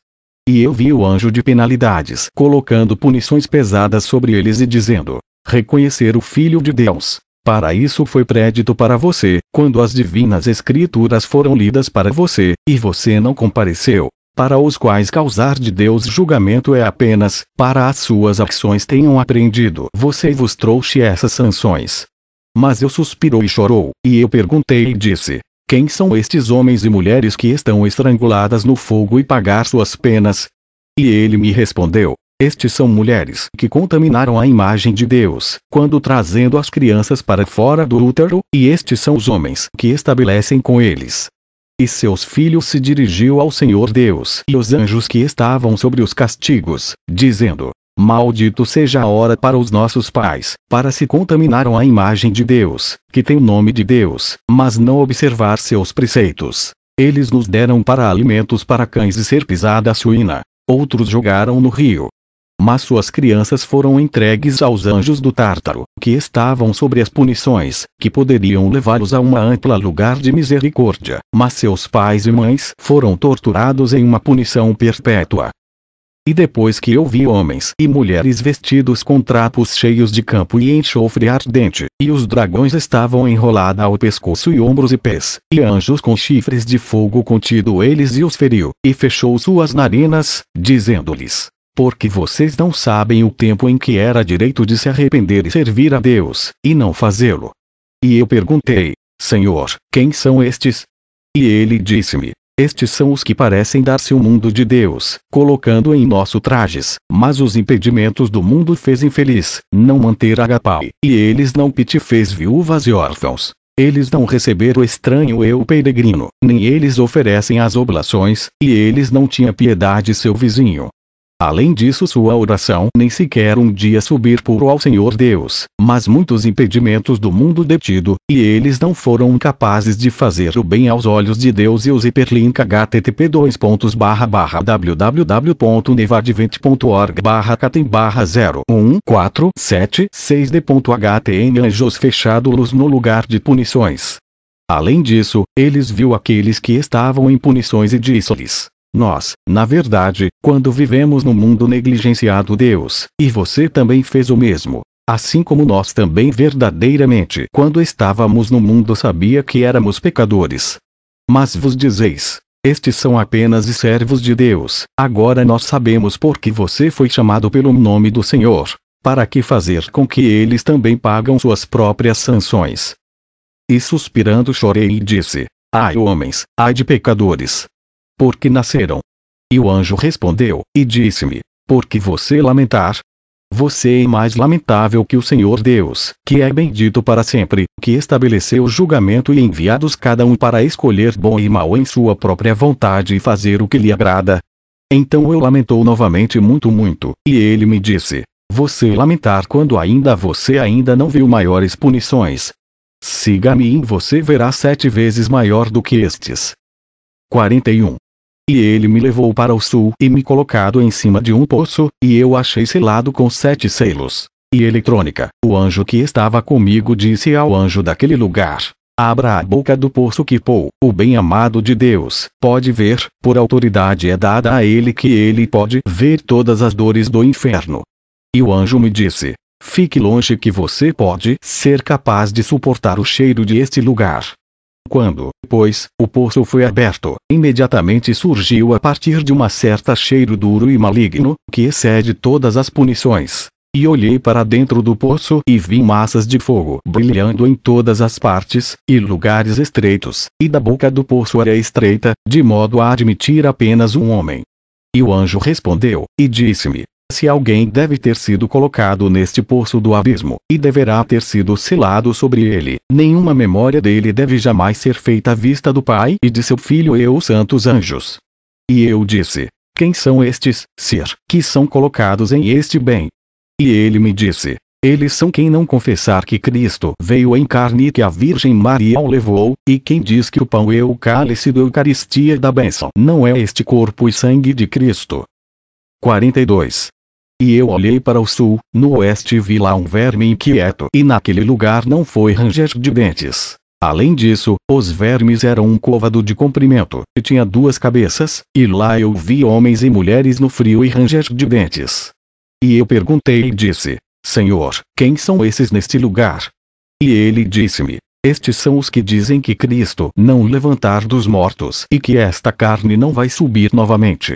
E eu vi o anjo de penalidades colocando punições pesadas sobre eles e dizendo, reconhecer o Filho de Deus. Para isso foi prédito para você, quando as divinas escrituras foram lidas para você, e você não compareceu. Para os quais causar de Deus julgamento é apenas, para as suas ações tenham aprendido. Você vos trouxe essas sanções. Mas eu suspirou e chorou, e eu perguntei e disse, quem são estes homens e mulheres que estão estranguladas no fogo e pagar suas penas? E ele me respondeu: estes são mulheres que contaminaram a imagem de Deus, quando trazendo as crianças para fora do útero, e estes são os homens que estabelecem com eles. E seus filhos se dirigiu ao Senhor Deus e os anjos que estavam sobre os castigos, dizendo: maldito seja a hora para os nossos pais, para se contaminaram a imagem de Deus, que tem o nome de Deus, mas não observar seus preceitos. Eles nos deram para alimentos para cães e ser pisada suína. Outros jogaram no rio. Mas suas crianças foram entregues aos anjos do Tártaro, que estavam sobre as punições, que poderiam levá-los a uma ampla lugar de misericórdia, mas seus pais e mães foram torturados em uma punição perpétua. E depois que eu vi homens e mulheres vestidos com trapos cheios de campo e enxofre ardente, e os dragões estavam enrolados ao pescoço e ombros e pés, e anjos com chifres de fogo contido eles e os feriu, e fechou suas narinas, dizendo-lhes: porque vocês não sabem o tempo em que era direito de se arrepender e servir a Deus, e não fazê-lo. E eu perguntei: Senhor, quem são estes? E ele disse-me: estes são os que parecem dar-se o mundo de Deus, colocando em nosso trajes, mas os impedimentos do mundo fez infeliz, não manter agapai, e eles não te fez viúvas e órfãos. Eles não receberam o estranho e o peregrino, nem eles oferecem as oblações, e eles não tinham piedade seu vizinho. Além disso, sua oração nem sequer um dia subir puro ao Senhor Deus, mas muitos impedimentos do mundo detido, e eles não foram capazes de fazer o bem aos olhos de Deus e os hiperlink http://www.nevadvent.org/catem/01476d.htm anjos fechado-los no lugar de punições. Além disso, eles viu aqueles que estavam em punições e disse-lhes: nós, na verdade, quando vivemos no mundo negligenciado Deus, e você também fez o mesmo. Assim como nós também verdadeiramente quando estávamos no mundo sabia que éramos pecadores. Mas vos dizeis: estes são apenas servos de Deus, agora nós sabemos porque você foi chamado pelo nome do Senhor, para que fazer com que eles também pagam suas próprias sanções. E suspirando chorei e disse: ai homens, ai de pecadores! Porque nasceram. E o anjo respondeu, e disse-me: por que você lamentar? Você é mais lamentável que o Senhor Deus, que é bendito para sempre, que estabeleceu o julgamento e enviados cada um para escolher bom e mal em sua própria vontade e fazer o que lhe agrada. Então eu lamentou novamente muito, e ele me disse: você lamentar quando você ainda não viu maiores punições. Siga-me e você verá 7 vezes maior do que estes. 41. E ele me levou para o sul e me colocado em cima de um poço, e eu achei selado com 7 selos. E eletrônica, o anjo que estava comigo disse ao anjo daquele lugar: abra a boca do poço que o bem-amado de Deus pode ver, por autoridade é dada a ele que ele pode ver todas as dores do inferno. E o anjo me disse: fique longe que você pode ser capaz de suportar o cheiro de este lugar. Quando, pois, o poço foi aberto, imediatamente surgiu a partir de uma certa cheiro duro e maligno, que excede todas as punições. E olhei para dentro do poço e vi massas de fogo brilhando em todas as partes, e lugares estreitos, e da boca do poço era estreita, de modo a admitir apenas um homem. E o anjo respondeu, e disse-me: se alguém deve ter sido colocado neste poço do abismo, e deverá ter sido selado sobre ele, nenhuma memória dele deve jamais ser feita à vista do Pai e de seu Filho e os santos anjos. E eu disse: quem são estes, Sir, que são colocados em este bem? E ele me disse: eles são quem não confessar que Cristo veio em carne e que a Virgem Maria o levou, e quem diz que o pão e o cálice da Eucaristia da bênção não é este corpo e sangue de Cristo. 42. E eu olhei para o sul, no oeste e vi lá um verme inquieto, e naquele lugar não foi ranger de dentes. Além disso, os vermes eram um côvado de comprimento, e tinha 2 cabeças, e lá eu vi homens e mulheres no frio e ranger de dentes. E eu perguntei e disse: Senhor, quem são esses neste lugar? E ele disse-me: estes são os que dizem que Cristo não levantar dos mortos e que esta carne não vai subir novamente.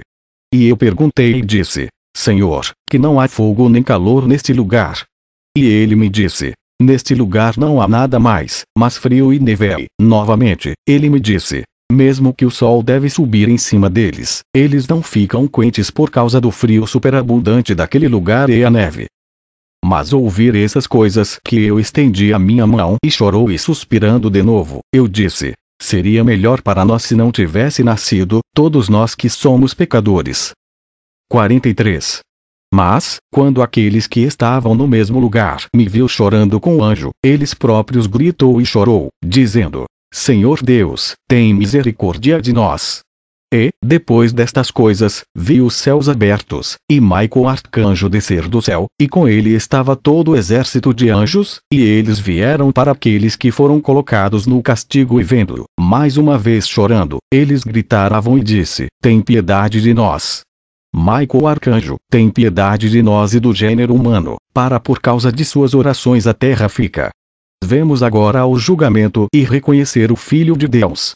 E eu perguntei e disse: Senhor, que não há fogo nem calor neste lugar. E ele me disse: Neste lugar não há nada mais, mas frio e neve. Novamente, ele me disse: mesmo que o sol deve subir em cima deles, eles não ficam quentes por causa do frio superabundante daquele lugar e a neve. Mas ao ouvir essas coisas que eu estendi a minha mão e chorou e suspirando de novo, eu disse: seria melhor para nós se não tivesse nascido, todos nós que somos pecadores. 43. Mas, quando aqueles que estavam no mesmo lugar me viu chorando com o anjo, eles próprios gritou e chorou, dizendo: Senhor Deus, tem misericórdia de nós. E, depois destas coisas, vi os céus abertos, e Michael arcanjo descer do céu, e com ele estava todo o exército de anjos, e eles vieram para aqueles que foram colocados no castigo e vendo-o, mais uma vez chorando, eles gritaram e disse: tem piedade de nós. Michael arcanjo, tem piedade de nós e do gênero humano, para por causa de suas orações a terra fica. Vemos agora o julgamento e reconhecer o Filho de Deus.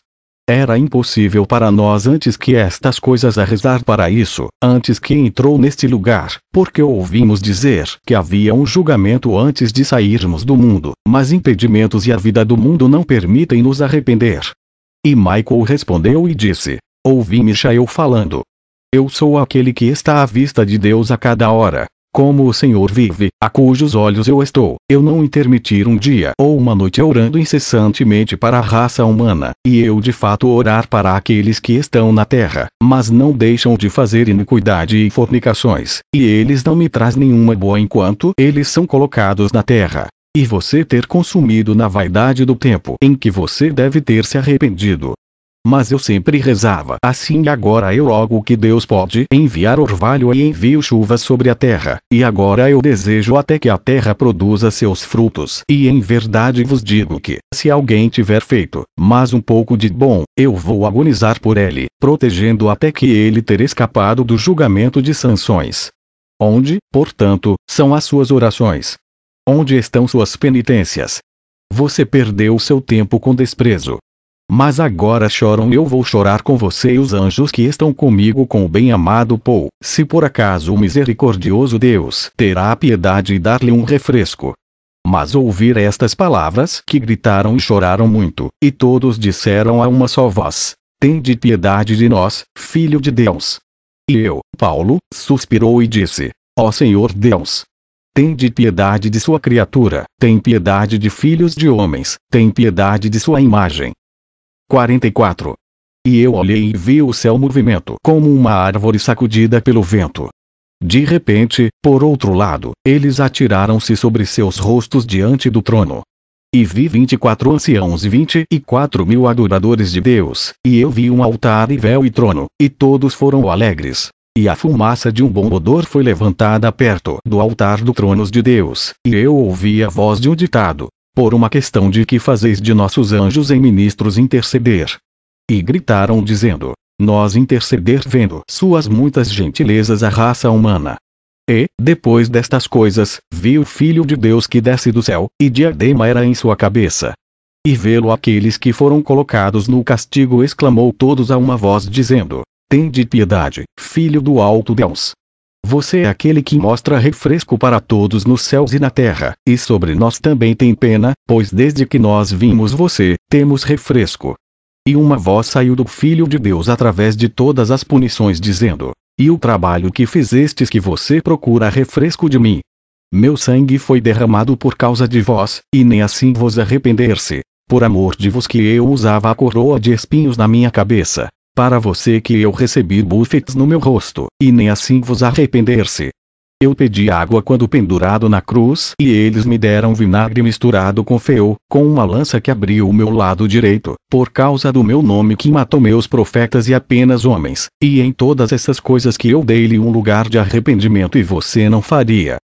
Era impossível para nós antes que estas coisas a rezar para isso, antes que entrou neste lugar, porque ouvimos dizer que havia um julgamento antes de sairmos do mundo, mas impedimentos e a vida do mundo não permitem nos arrepender. E Michael respondeu e disse: ouvi Michael falando. Eu sou aquele que está à vista de Deus a cada hora. Como o Senhor vive, a cujos olhos eu estou, eu não intermitir um dia ou uma noite orando incessantemente para a raça humana, e eu de fato orar para aqueles que estão na terra, mas não deixam de fazer iniquidade e fornicações, e eles não me traz nenhuma boa enquanto eles são colocados na terra. E você ter consumido na vaidade do tempo em que você deve ter se arrependido. Mas eu sempre rezava assim e agora eu rogo que Deus pode enviar orvalho e envie chuva sobre a terra, e agora eu desejo até que a terra produza seus frutos, e em verdade vos digo que, se alguém tiver feito, mas um pouco de bom, eu vou agonizar por ele, protegendo até que ele ter escapado do julgamento de sanções. Onde, portanto, são as suas orações? Onde estão suas penitências? Você perdeu seu tempo com desprezo. Mas agora choram e eu vou chorar com você e os anjos que estão comigo com o bem-amado Paul, se por acaso o misericordioso Deus terá piedade e dar-lhe um refresco. Mas ao ouvir estas palavras que gritaram e choraram muito, e todos disseram a uma só voz: tende piedade de nós, Filho de Deus. E eu, Paulo, suspirou e disse: ó Senhor Deus, tende piedade de sua criatura, tem piedade de filhos de homens, tem piedade de sua imagem. 44. E eu olhei e vi o céu movimento como uma árvore sacudida pelo vento. De repente, por outro lado, eles atiraram-se sobre seus rostos diante do trono. E vi 24 anciãos e 24.000 adoradores de Deus, e eu vi um altar e véu e trono, e todos foram alegres. E a fumaça de um bom odor foi levantada perto do altar do trono de Deus, e eu ouvi a voz de um ditado: por uma questão de que fazeis de nossos anjos e ministros interceder. E gritaram dizendo: nós interceder vendo suas muitas gentilezas à raça humana. E, depois destas coisas, vi o Filho de Deus que desce do céu, e diadema era em sua cabeça. E vê-lo aqueles que foram colocados no castigo exclamou todos a uma voz dizendo: tende piedade, Filho do alto Deus. Você é aquele que mostra refresco para todos nos céus e na terra, e sobre nós também tem pena, pois desde que nós vimos você, temos refresco. E uma voz saiu do Filho de Deus através de todas as punições dizendo: e o trabalho que fizestes que você procura refresco de mim. Meu sangue foi derramado por causa de vós, e nem assim vos arrepender-se. Por amor de vos que eu usava a coroa de espinhos na minha cabeça. Para você que eu recebi bufetes no meu rosto, e nem assim vos arrepender-se. Eu pedi água quando pendurado na cruz, e eles me deram vinagre misturado com fel, com uma lança que abriu o meu lado direito, por causa do meu nome que matou meus profetas e apenas homens, e em todas essas coisas que eu dei-lhe um lugar de arrependimento e você não faria.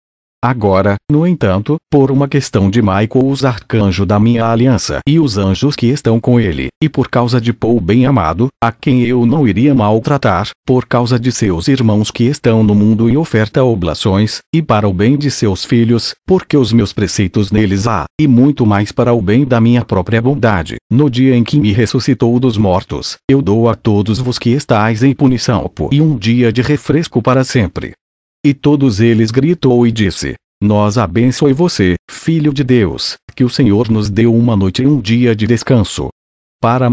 Agora, no entanto, por uma questão de Michael os arcanjo da minha aliança e os anjos que estão com ele, e por causa de Paul bem-amado, a quem eu não iria maltratar, por causa de seus irmãos que estão no mundo em oferta oblações, e para o bem de seus filhos, porque os meus preceitos neles há, e muito mais para o bem da minha própria bondade, no dia em que me ressuscitou dos mortos, eu dou a todos vos que estáis em punição e um dia de refresco para sempre. E todos eles gritou e disse: Nós abençoe você, Filho de Deus, que o Senhor nos deu uma noite e um dia de descanso. Para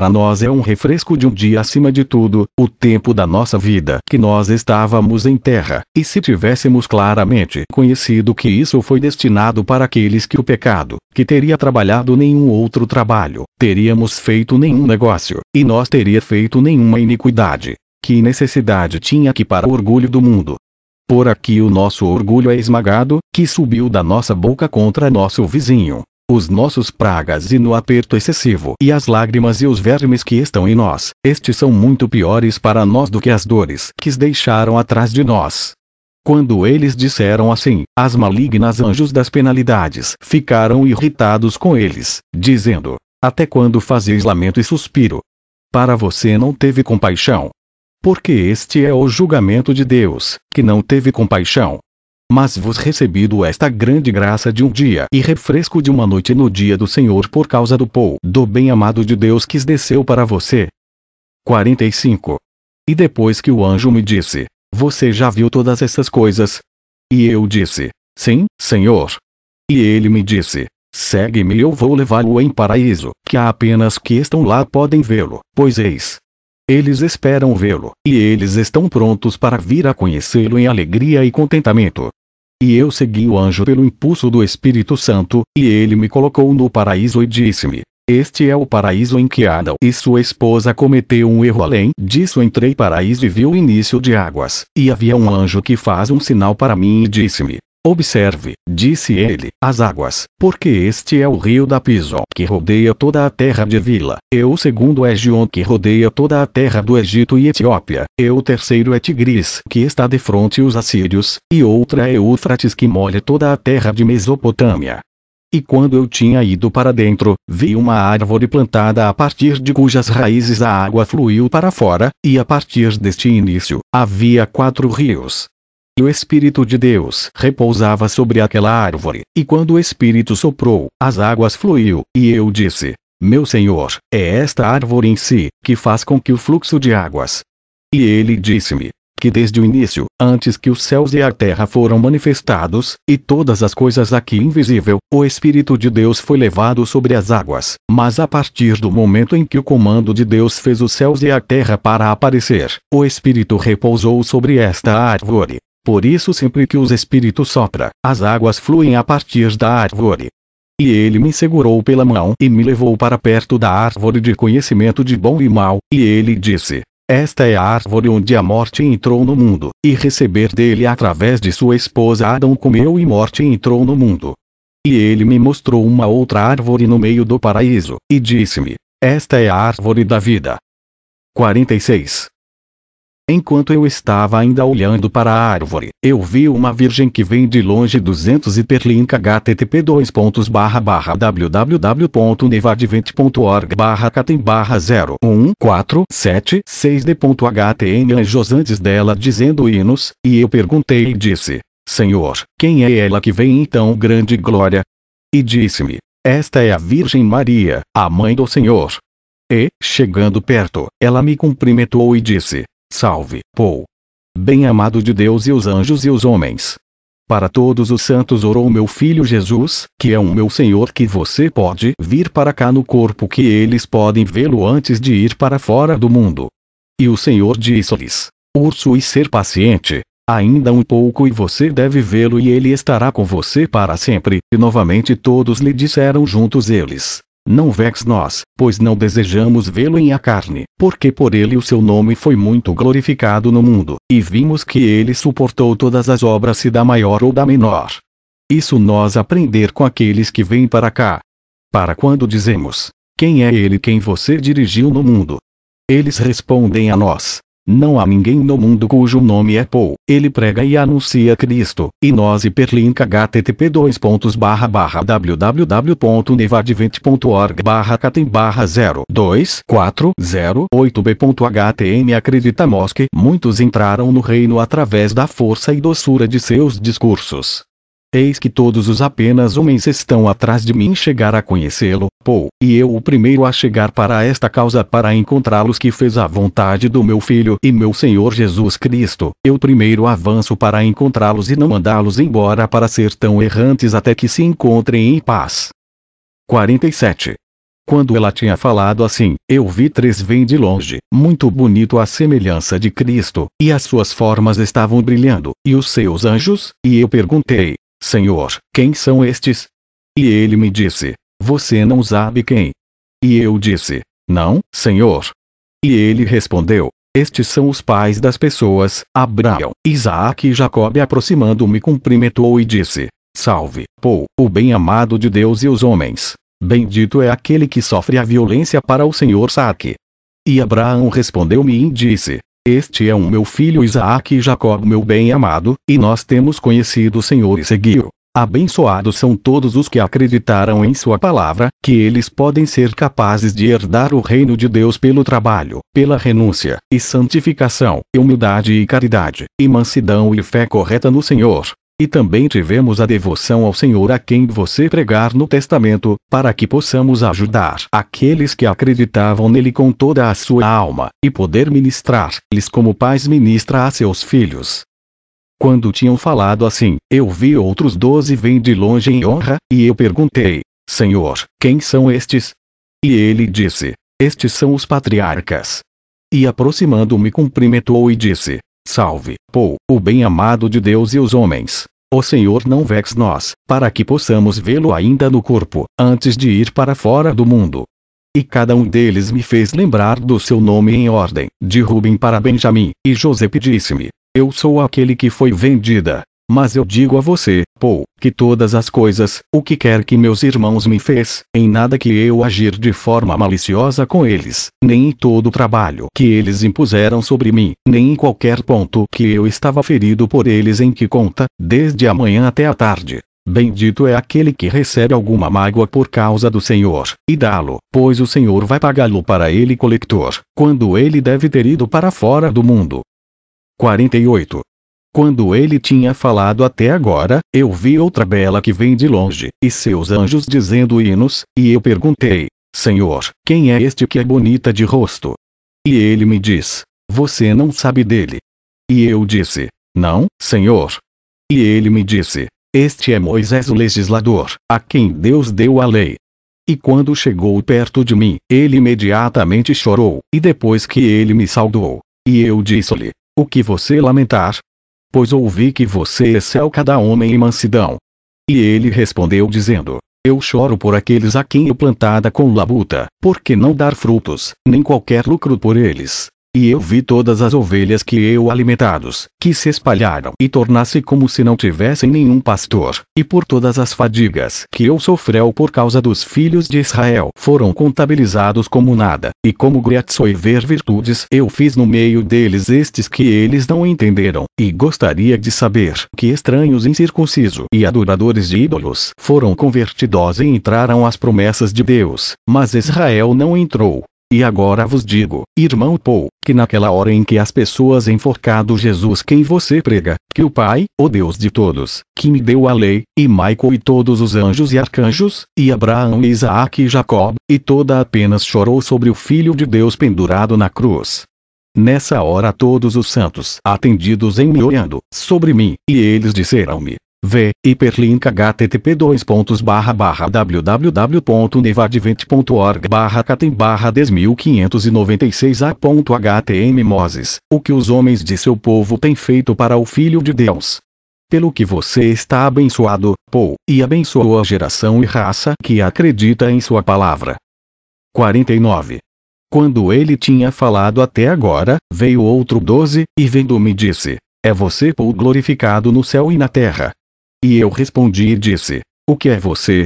nós é um refresco de um dia acima de tudo, o tempo da nossa vida que nós estávamos em terra, e se tivéssemos claramente conhecido que isso foi destinado para aqueles que o pecado, que teria trabalhado nenhum outro trabalho, teríamos feito nenhum negócio, e nós teria feito nenhuma iniquidade. Que necessidade tinha que para o orgulho do mundo? Por aqui o nosso orgulho é esmagado, que subiu da nossa boca contra nosso vizinho. Os nossos pragas e no aperto excessivo e as lágrimas e os vermes que estão em nós, estes são muito piores para nós do que as dores que deixaram atrás de nós. Quando eles disseram assim, as malignas anjos das penalidades ficaram irritados com eles, dizendo, até quando fazeis lamento e suspiro? Para você não teve compaixão. Porque este é o julgamento de Deus, que não teve compaixão. Mas vos recebido esta grande graça de um dia e refresco de uma noite no dia do Senhor por causa do bem-amado de Deus que desceu para você. 45. E depois que o anjo me disse, você já viu todas essas coisas? E eu disse, sim, Senhor. E ele me disse, segue-me e eu vou levá-lo em paraíso, que há apenas que estão lá podem vê-lo, pois eis. Eles esperam vê-lo, e eles estão prontos para vir a conhecê-lo em alegria e contentamento. E eu segui o anjo pelo impulso do Espírito Santo, e ele me colocou no paraíso e disse-me, este é o paraíso em que Adão e sua esposa cometeu um erro. Além disso entrei paraíso e vi o início de águas, e havia um anjo que faz um sinal para mim e disse-me, observe, disse ele, as águas, porque este é o rio da Pison que rodeia toda a terra de Vila, e o segundo é Gion que rodeia toda a terra do Egito e Etiópia, e o terceiro é Tigris que está defronte os assírios, e outra é Eufrates que molha toda a terra de Mesopotâmia. E quando eu tinha ido para dentro, vi uma árvore plantada a partir de cujas raízes a água fluiu para fora, e a partir deste início, havia 4 rios. E o Espírito de Deus repousava sobre aquela árvore, e quando o Espírito soprou, as águas fluiu, e eu disse, meu Senhor, é esta árvore em si, que faz com que o fluxo de águas. E ele disse-me, que desde o início, antes que os céus e a terra foram manifestados, e todas as coisas aqui invisível, o Espírito de Deus foi levado sobre as águas, mas a partir do momento em que o comando de Deus fez os céus e a terra para aparecer, o Espírito repousou sobre esta árvore. Por isso sempre que os Espíritos sopra, as águas fluem a partir da árvore. E ele me segurou pela mão e me levou para perto da árvore de conhecimento de bom e mal, e ele disse, esta é a árvore onde a morte entrou no mundo, e receber dele através de sua esposa Adão comeu e morte entrou no mundo. E ele me mostrou uma outra árvore no meio do paraíso, e disse-me, esta é a árvore da vida. 46. Enquanto eu estava ainda olhando para a árvore, eu vi uma virgem que vem de longe 200 hiperlink http://www.nevadvent.org/catem/01476d.html anjos antes dela dizendo hinos, e eu perguntei e disse, Senhor, quem é ela que vem em tão grande glória? E disse-me, esta é a Virgem Maria, a mãe do Senhor. E, chegando perto, ela me cumprimentou e disse, salve, Paul. Bem-amado de Deus e os anjos e os homens. Para todos os santos orou meu filho Jesus, que é o meu Senhor, que você pode vir para cá no corpo que eles podem vê-lo antes de ir para fora do mundo. E o Senhor disse-lhes, urso e ser paciente, ainda um pouco e você deve vê-lo e ele estará com você para sempre. E novamente todos lhe disseram juntos eles, não vex nós, pois não desejamos vê-lo em a carne, porque por ele o seu nome foi muito glorificado no mundo, e vimos que ele suportou todas as obras se da maior ou da menor. Isso nós aprender com aqueles que vêm para cá. Para quando dizemos, quem é ele quem você dirigiu no mundo? Eles respondem a nós, não há ninguém no mundo cujo nome é Paul, ele prega e anuncia Cristo, e nós hiperlink http://www.nevadvent.org/catem/02408b.htm acreditamos que muitos entraram no reino através da força e doçura de seus discursos. Eis que todos os apenas homens estão atrás de mim chegar a conhecê-lo, e eu o primeiro a chegar para esta causa para encontrá-los que fez a vontade do meu Filho e meu Senhor Jesus Cristo. Eu primeiro avanço para encontrá-los e não mandá-los embora para ser tão errantes até que se encontrem em paz. 47. Quando ela tinha falado assim, eu vi três vêm de longe, muito bonito à semelhança de Cristo, e as suas formas estavam brilhando, e os seus anjos, e eu perguntei, Senhor, quem são estes? E ele me disse, você não sabe quem? E eu disse, não, Senhor. E ele respondeu, estes são os pais das pessoas, Abraão, Isaque e Jacó. Aproximando-me cumprimentou e disse, salve, o bem-amado de Deus e os homens. Bendito é aquele que sofre a violência para o Senhor Isaque. E Abraão respondeu-me e disse, este é meu filho Isaque e Jacó meu bem-amado, e nós temos conhecido o Senhor e seguiu. Abençoados são todos os que acreditaram em sua palavra, que eles podem ser capazes de herdar o reino de Deus pelo trabalho, pela renúncia, e santificação, e humildade e caridade, e mansidão e fé correta no Senhor. E também tivemos a devoção ao Senhor a quem você pregar no testamento, para que possamos ajudar aqueles que acreditavam nele com toda a sua alma, e poder ministrar-lhes como pais ministra a seus filhos. Quando tinham falado assim, eu vi outros 12 vêm de longe em honra, e eu perguntei, Senhor, quem são estes? E ele disse, estes são os patriarcas. E aproximando-me cumprimentou e disse, salve, o bem-amado de Deus e os homens. O Senhor não vex nós, para que possamos vê-lo ainda no corpo, antes de ir para fora do mundo. E cada um deles me fez lembrar do seu nome em ordem, de Rubem para Benjamim, e José disse-me, eu sou aquele que foi vendida. Mas eu digo a você, que todas as coisas, o que quer que meus irmãos me fez, em nada que eu agir de forma maliciosa com eles, nem em todo o trabalho que eles impuseram sobre mim, nem em qualquer ponto que eu estava ferido por eles em que conta, desde a manhã até a tarde. Bendito é aquele que recebe alguma mágoa por causa do Senhor, e dá-lo, pois o Senhor vai pagá-lo para ele colector, quando ele deve ter ido para fora do mundo. 48. Quando ele tinha falado até agora, eu vi outra bela que vem de longe, e seus anjos dizendo hinos, e eu perguntei, Senhor, quem é este que é bonita de rosto? E ele me diz, você não sabe dele. E eu disse, não, Senhor. E ele me disse, este é Moisés o legislador, a quem Deus deu a lei. E quando chegou perto de mim, ele imediatamente chorou, e depois que ele me saudou, e eu disse-lhe, o que você lamentar? Pois ouvi que você excel cada homem em mansidão. E ele respondeu dizendo, eu choro por aqueles a quem eu plantada com labuta, porque não dar frutos, nem qualquer lucro por eles. E eu vi todas as ovelhas que eu alimentados, que se espalharam e tornasse como se não tivessem nenhum pastor, e por todas as fadigas que eu sofreu por causa dos filhos de Israel foram contabilizados como nada, e como ver virtudes eu fiz no meio deles estes que eles não entenderam, e gostaria de saber que estranhos incircunciso e adoradores de ídolos foram convertidos e entraram às promessas de Deus, mas Israel não entrou. E agora vos digo, irmão que naquela hora em que as pessoas enforcado Jesus quem você prega, que o Pai, o Deus de todos, que me deu a lei, e Michael e todos os anjos e arcanjos, e Abraão e Isaque e Jacó, e toda apenas chorou sobre o Filho de Deus pendurado na cruz. Nessa hora todos os santos atendidos em me olhando, sobre mim, e eles disseram-me, v, hiperlink http://www.nevadvent.org/catem/10596a.htm Moses, o que os homens de seu povo têm feito para o Filho de Deus. Pelo que você está abençoado, e abençoou a geração e raça que acredita em sua palavra. 49. Quando ele tinha falado até agora, veio outro 12, e vendo-me disse, é você glorificado no céu e na terra. E eu respondi e disse, o que é você?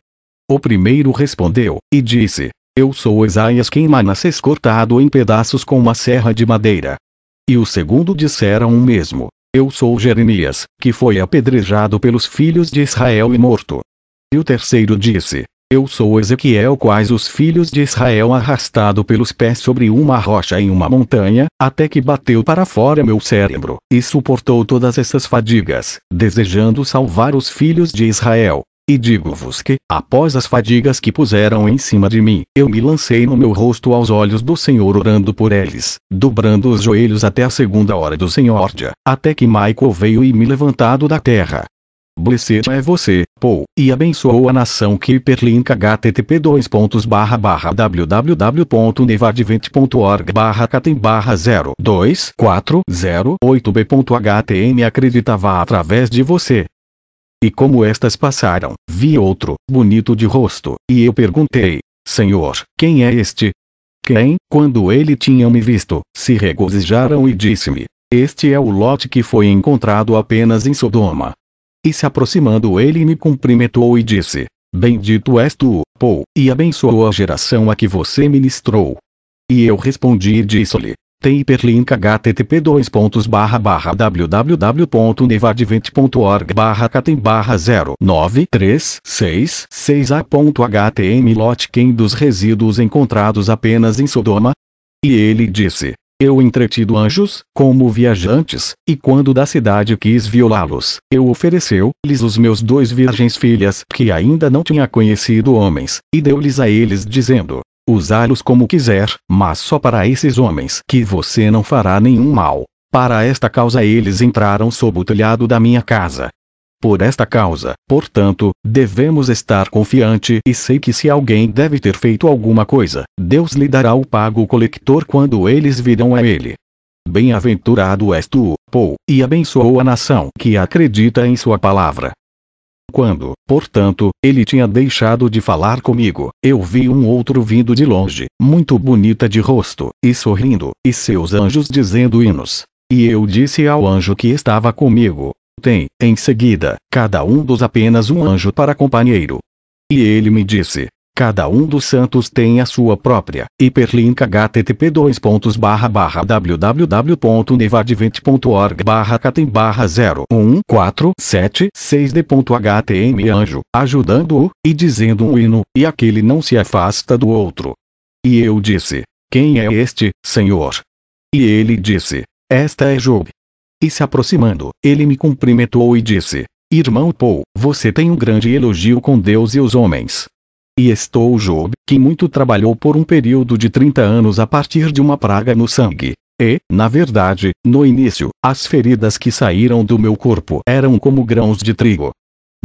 O primeiro respondeu, e disse, eu sou Esaias quem Manassés cortado em pedaços com uma serra de madeira. E o segundo disseram o mesmo, eu sou Jeremias, que foi apedrejado pelos filhos de Israel e morto. E o terceiro disse, Eu sou Ezequiel, quais os filhos de Israel arrastado pelos pés sobre uma rocha em uma montanha, até que bateu para fora meu cérebro, e suportou todas essas fadigas, desejando salvar os filhos de Israel. E digo-vos que, após as fadigas que puseram em cima de mim, eu me lancei no meu rosto aos olhos do Senhor orando por eles, dobrando os joelhos até a segunda hora do Senhor, até que Michael veio e me levantado da terra. Blessed é você, Paul, e abençoou a nação que hiperlinka http://www.nevadvent.org/catem/024008b.htm acreditava através de você. E como estas passaram, vi outro, bonito de rosto, e eu perguntei: Senhor, quem é este? Quem, quando ele tinha me visto, se regozijaram e disse-me: Este é o Lote que foi encontrado apenas em Sodoma. E se aproximando ele me cumprimentou e disse: Bendito és tu, Paul, e abençoou a geração a que você ministrou. E eu respondi e disse-lhe: Tem hiperlinka http://www.nevadvent.org/catem/09366a.htm Lote quem dos resíduos encontrados apenas em Sodoma? E ele disse: Eu entretido anjos, como viajantes, e quando da cidade quis violá-los, eu ofereceu-lhes os meus 2 virgens filhas, que ainda não tinha conhecido homens, e deu-lhes a eles dizendo: Usá-los como quiser, mas só para esses homens que você não fará nenhum mal. Para esta causa eles entraram sob o telhado da minha casa. Por esta causa, portanto, devemos estar confiante e sei que se alguém deve ter feito alguma coisa, Deus lhe dará o pago colector quando eles virão a ele. Bem-aventurado és tu, Paul, e abençoou a nação que acredita em sua palavra. Quando, portanto, ele tinha deixado de falar comigo, eu vi um outro vindo de longe, muito bonita de rosto, e sorrindo, e seus anjos dizendo hinos. E eu disse ao anjo que estava comigo: Tem, em seguida, cada um dos apenas um anjo para companheiro. E ele me disse: Cada um dos santos tem a sua própria hiperlinka http://www.nevadvent.org/catem/01476d.htm anjo, ajudando-o, e dizendo um hino, e aquele não se afasta do outro. E eu disse: Quem é este, Senhor? E ele disse: Esta é Job. E se aproximando, ele me cumprimentou e disse: Irmão Paul, você tem um grande elogio com Deus e os homens. E estou Job, que muito trabalhou por um período de 30 anos a partir de uma praga no sangue. E, na verdade, no início, as feridas que saíram do meu corpo eram como grãos de trigo.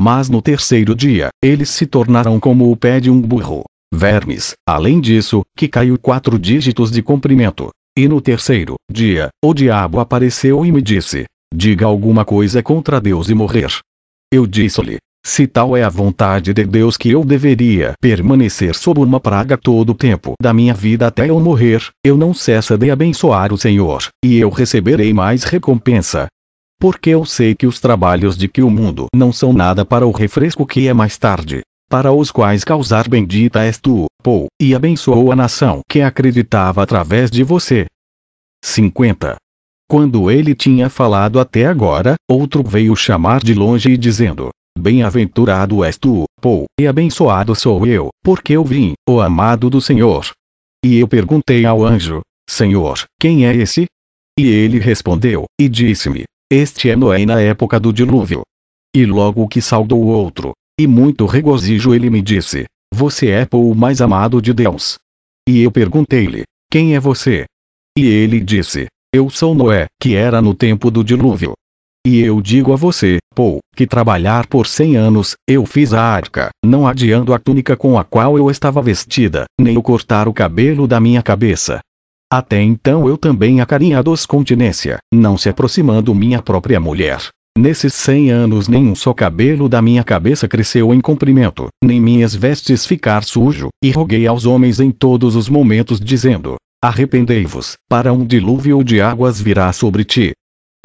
Mas no terceiro dia, eles se tornaram como o pé de um burro. Vermes, além disso, que caiu 4 dígitos de comprimento. E no terceiro dia, o diabo apareceu e me disse: Diga alguma coisa contra Deus e morrer. Eu disse-lhe: Se tal é a vontade de Deus que eu deveria permanecer sob uma praga todo o tempo da minha vida até eu morrer, eu não cessa de abençoar o Senhor, e eu receberei mais recompensa. Porque eu sei que os trabalhos de que o mundo não são nada para o refresco que é mais tarde, para os quais causar bendita és tu, Paul, e abençoou a nação que acreditava através de você. 50. Quando ele tinha falado até agora, outro veio chamar de longe e dizendo: Bem-aventurado és tu, Paul, e abençoado sou eu, porque eu vim, o amado do Senhor. E eu perguntei ao anjo: Senhor, quem é esse? E ele respondeu, e disse-me: Este é Noé na época do dilúvio. E logo que saudou o outro, e muito regozijo ele me disse: Você é Paul, o mais amado de Deus. E eu perguntei-lhe: Quem é você? E ele disse: Eu sou Noé, que era no tempo do dilúvio. E eu digo a você, Paul, que trabalhar por 100 anos, eu fiz a arca, não adiando a túnica com a qual eu estava vestida, nem o cortar o cabelo da minha cabeça. Até então eu também acarinhado os continência, não se aproximando minha própria mulher. Nesses 100 anos nenhum só cabelo da minha cabeça cresceu em comprimento, nem minhas vestes ficar sujo, e roguei aos homens em todos os momentos dizendo: Arrependei-vos, para um dilúvio de águas virá sobre ti.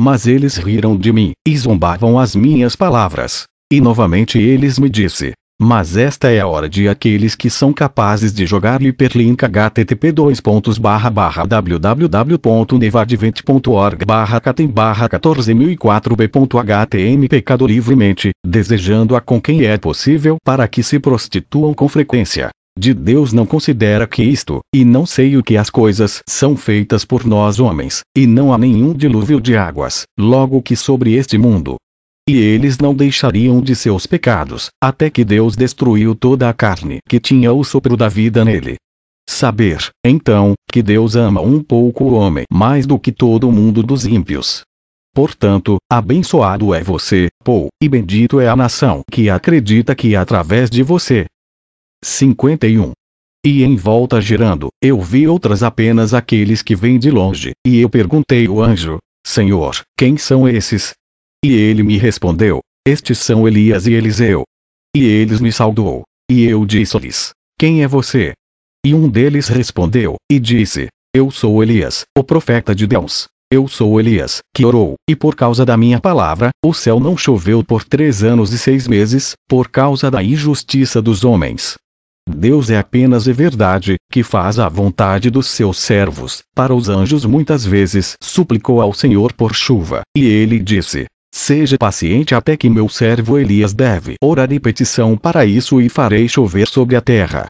Mas eles riram de mim, e zombavam as minhas palavras. E novamente eles me disse: Mas esta é a hora de aqueles que são capazes de jogar hiperlink http://www.nevadvent.org/catem/14004b.htm pecado livremente, desejando-a com quem é possível para que se prostituam com frequência. De Deus não considera que isto, e não sei o que as coisas são feitas por nós homens, e não há nenhum dilúvio de águas, logo que sobre este mundo. E eles não deixariam de seus pecados, até que Deus destruiu toda a carne que tinha o sopro da vida nele. Saber, então, que Deus ama um pouco o homem mais do que todo o mundo dos ímpios. Portanto, abençoado é você, Paul, e bendito é a nação que acredita que através de você. 51. E em volta girando, eu vi outras apenas aqueles que vêm de longe, e eu perguntei ao anjo: Senhor, quem são esses? E ele me respondeu: estes são Elias e Eliseu. E eles me saudou. E eu disse-lhes: quem é você? E um deles respondeu, e disse: eu sou Elias, o profeta de Deus. Eu sou Elias, que orou, e por causa da minha palavra, o céu não choveu por 3 anos e 6 meses, por causa da injustiça dos homens. Deus é apenas a verdade, que faz a vontade dos seus servos. Para os anjos muitas vezes suplicou ao Senhor por chuva, e ele disse: seja paciente até que meu servo Elias deve orar em petição para isso e farei chover sobre a terra.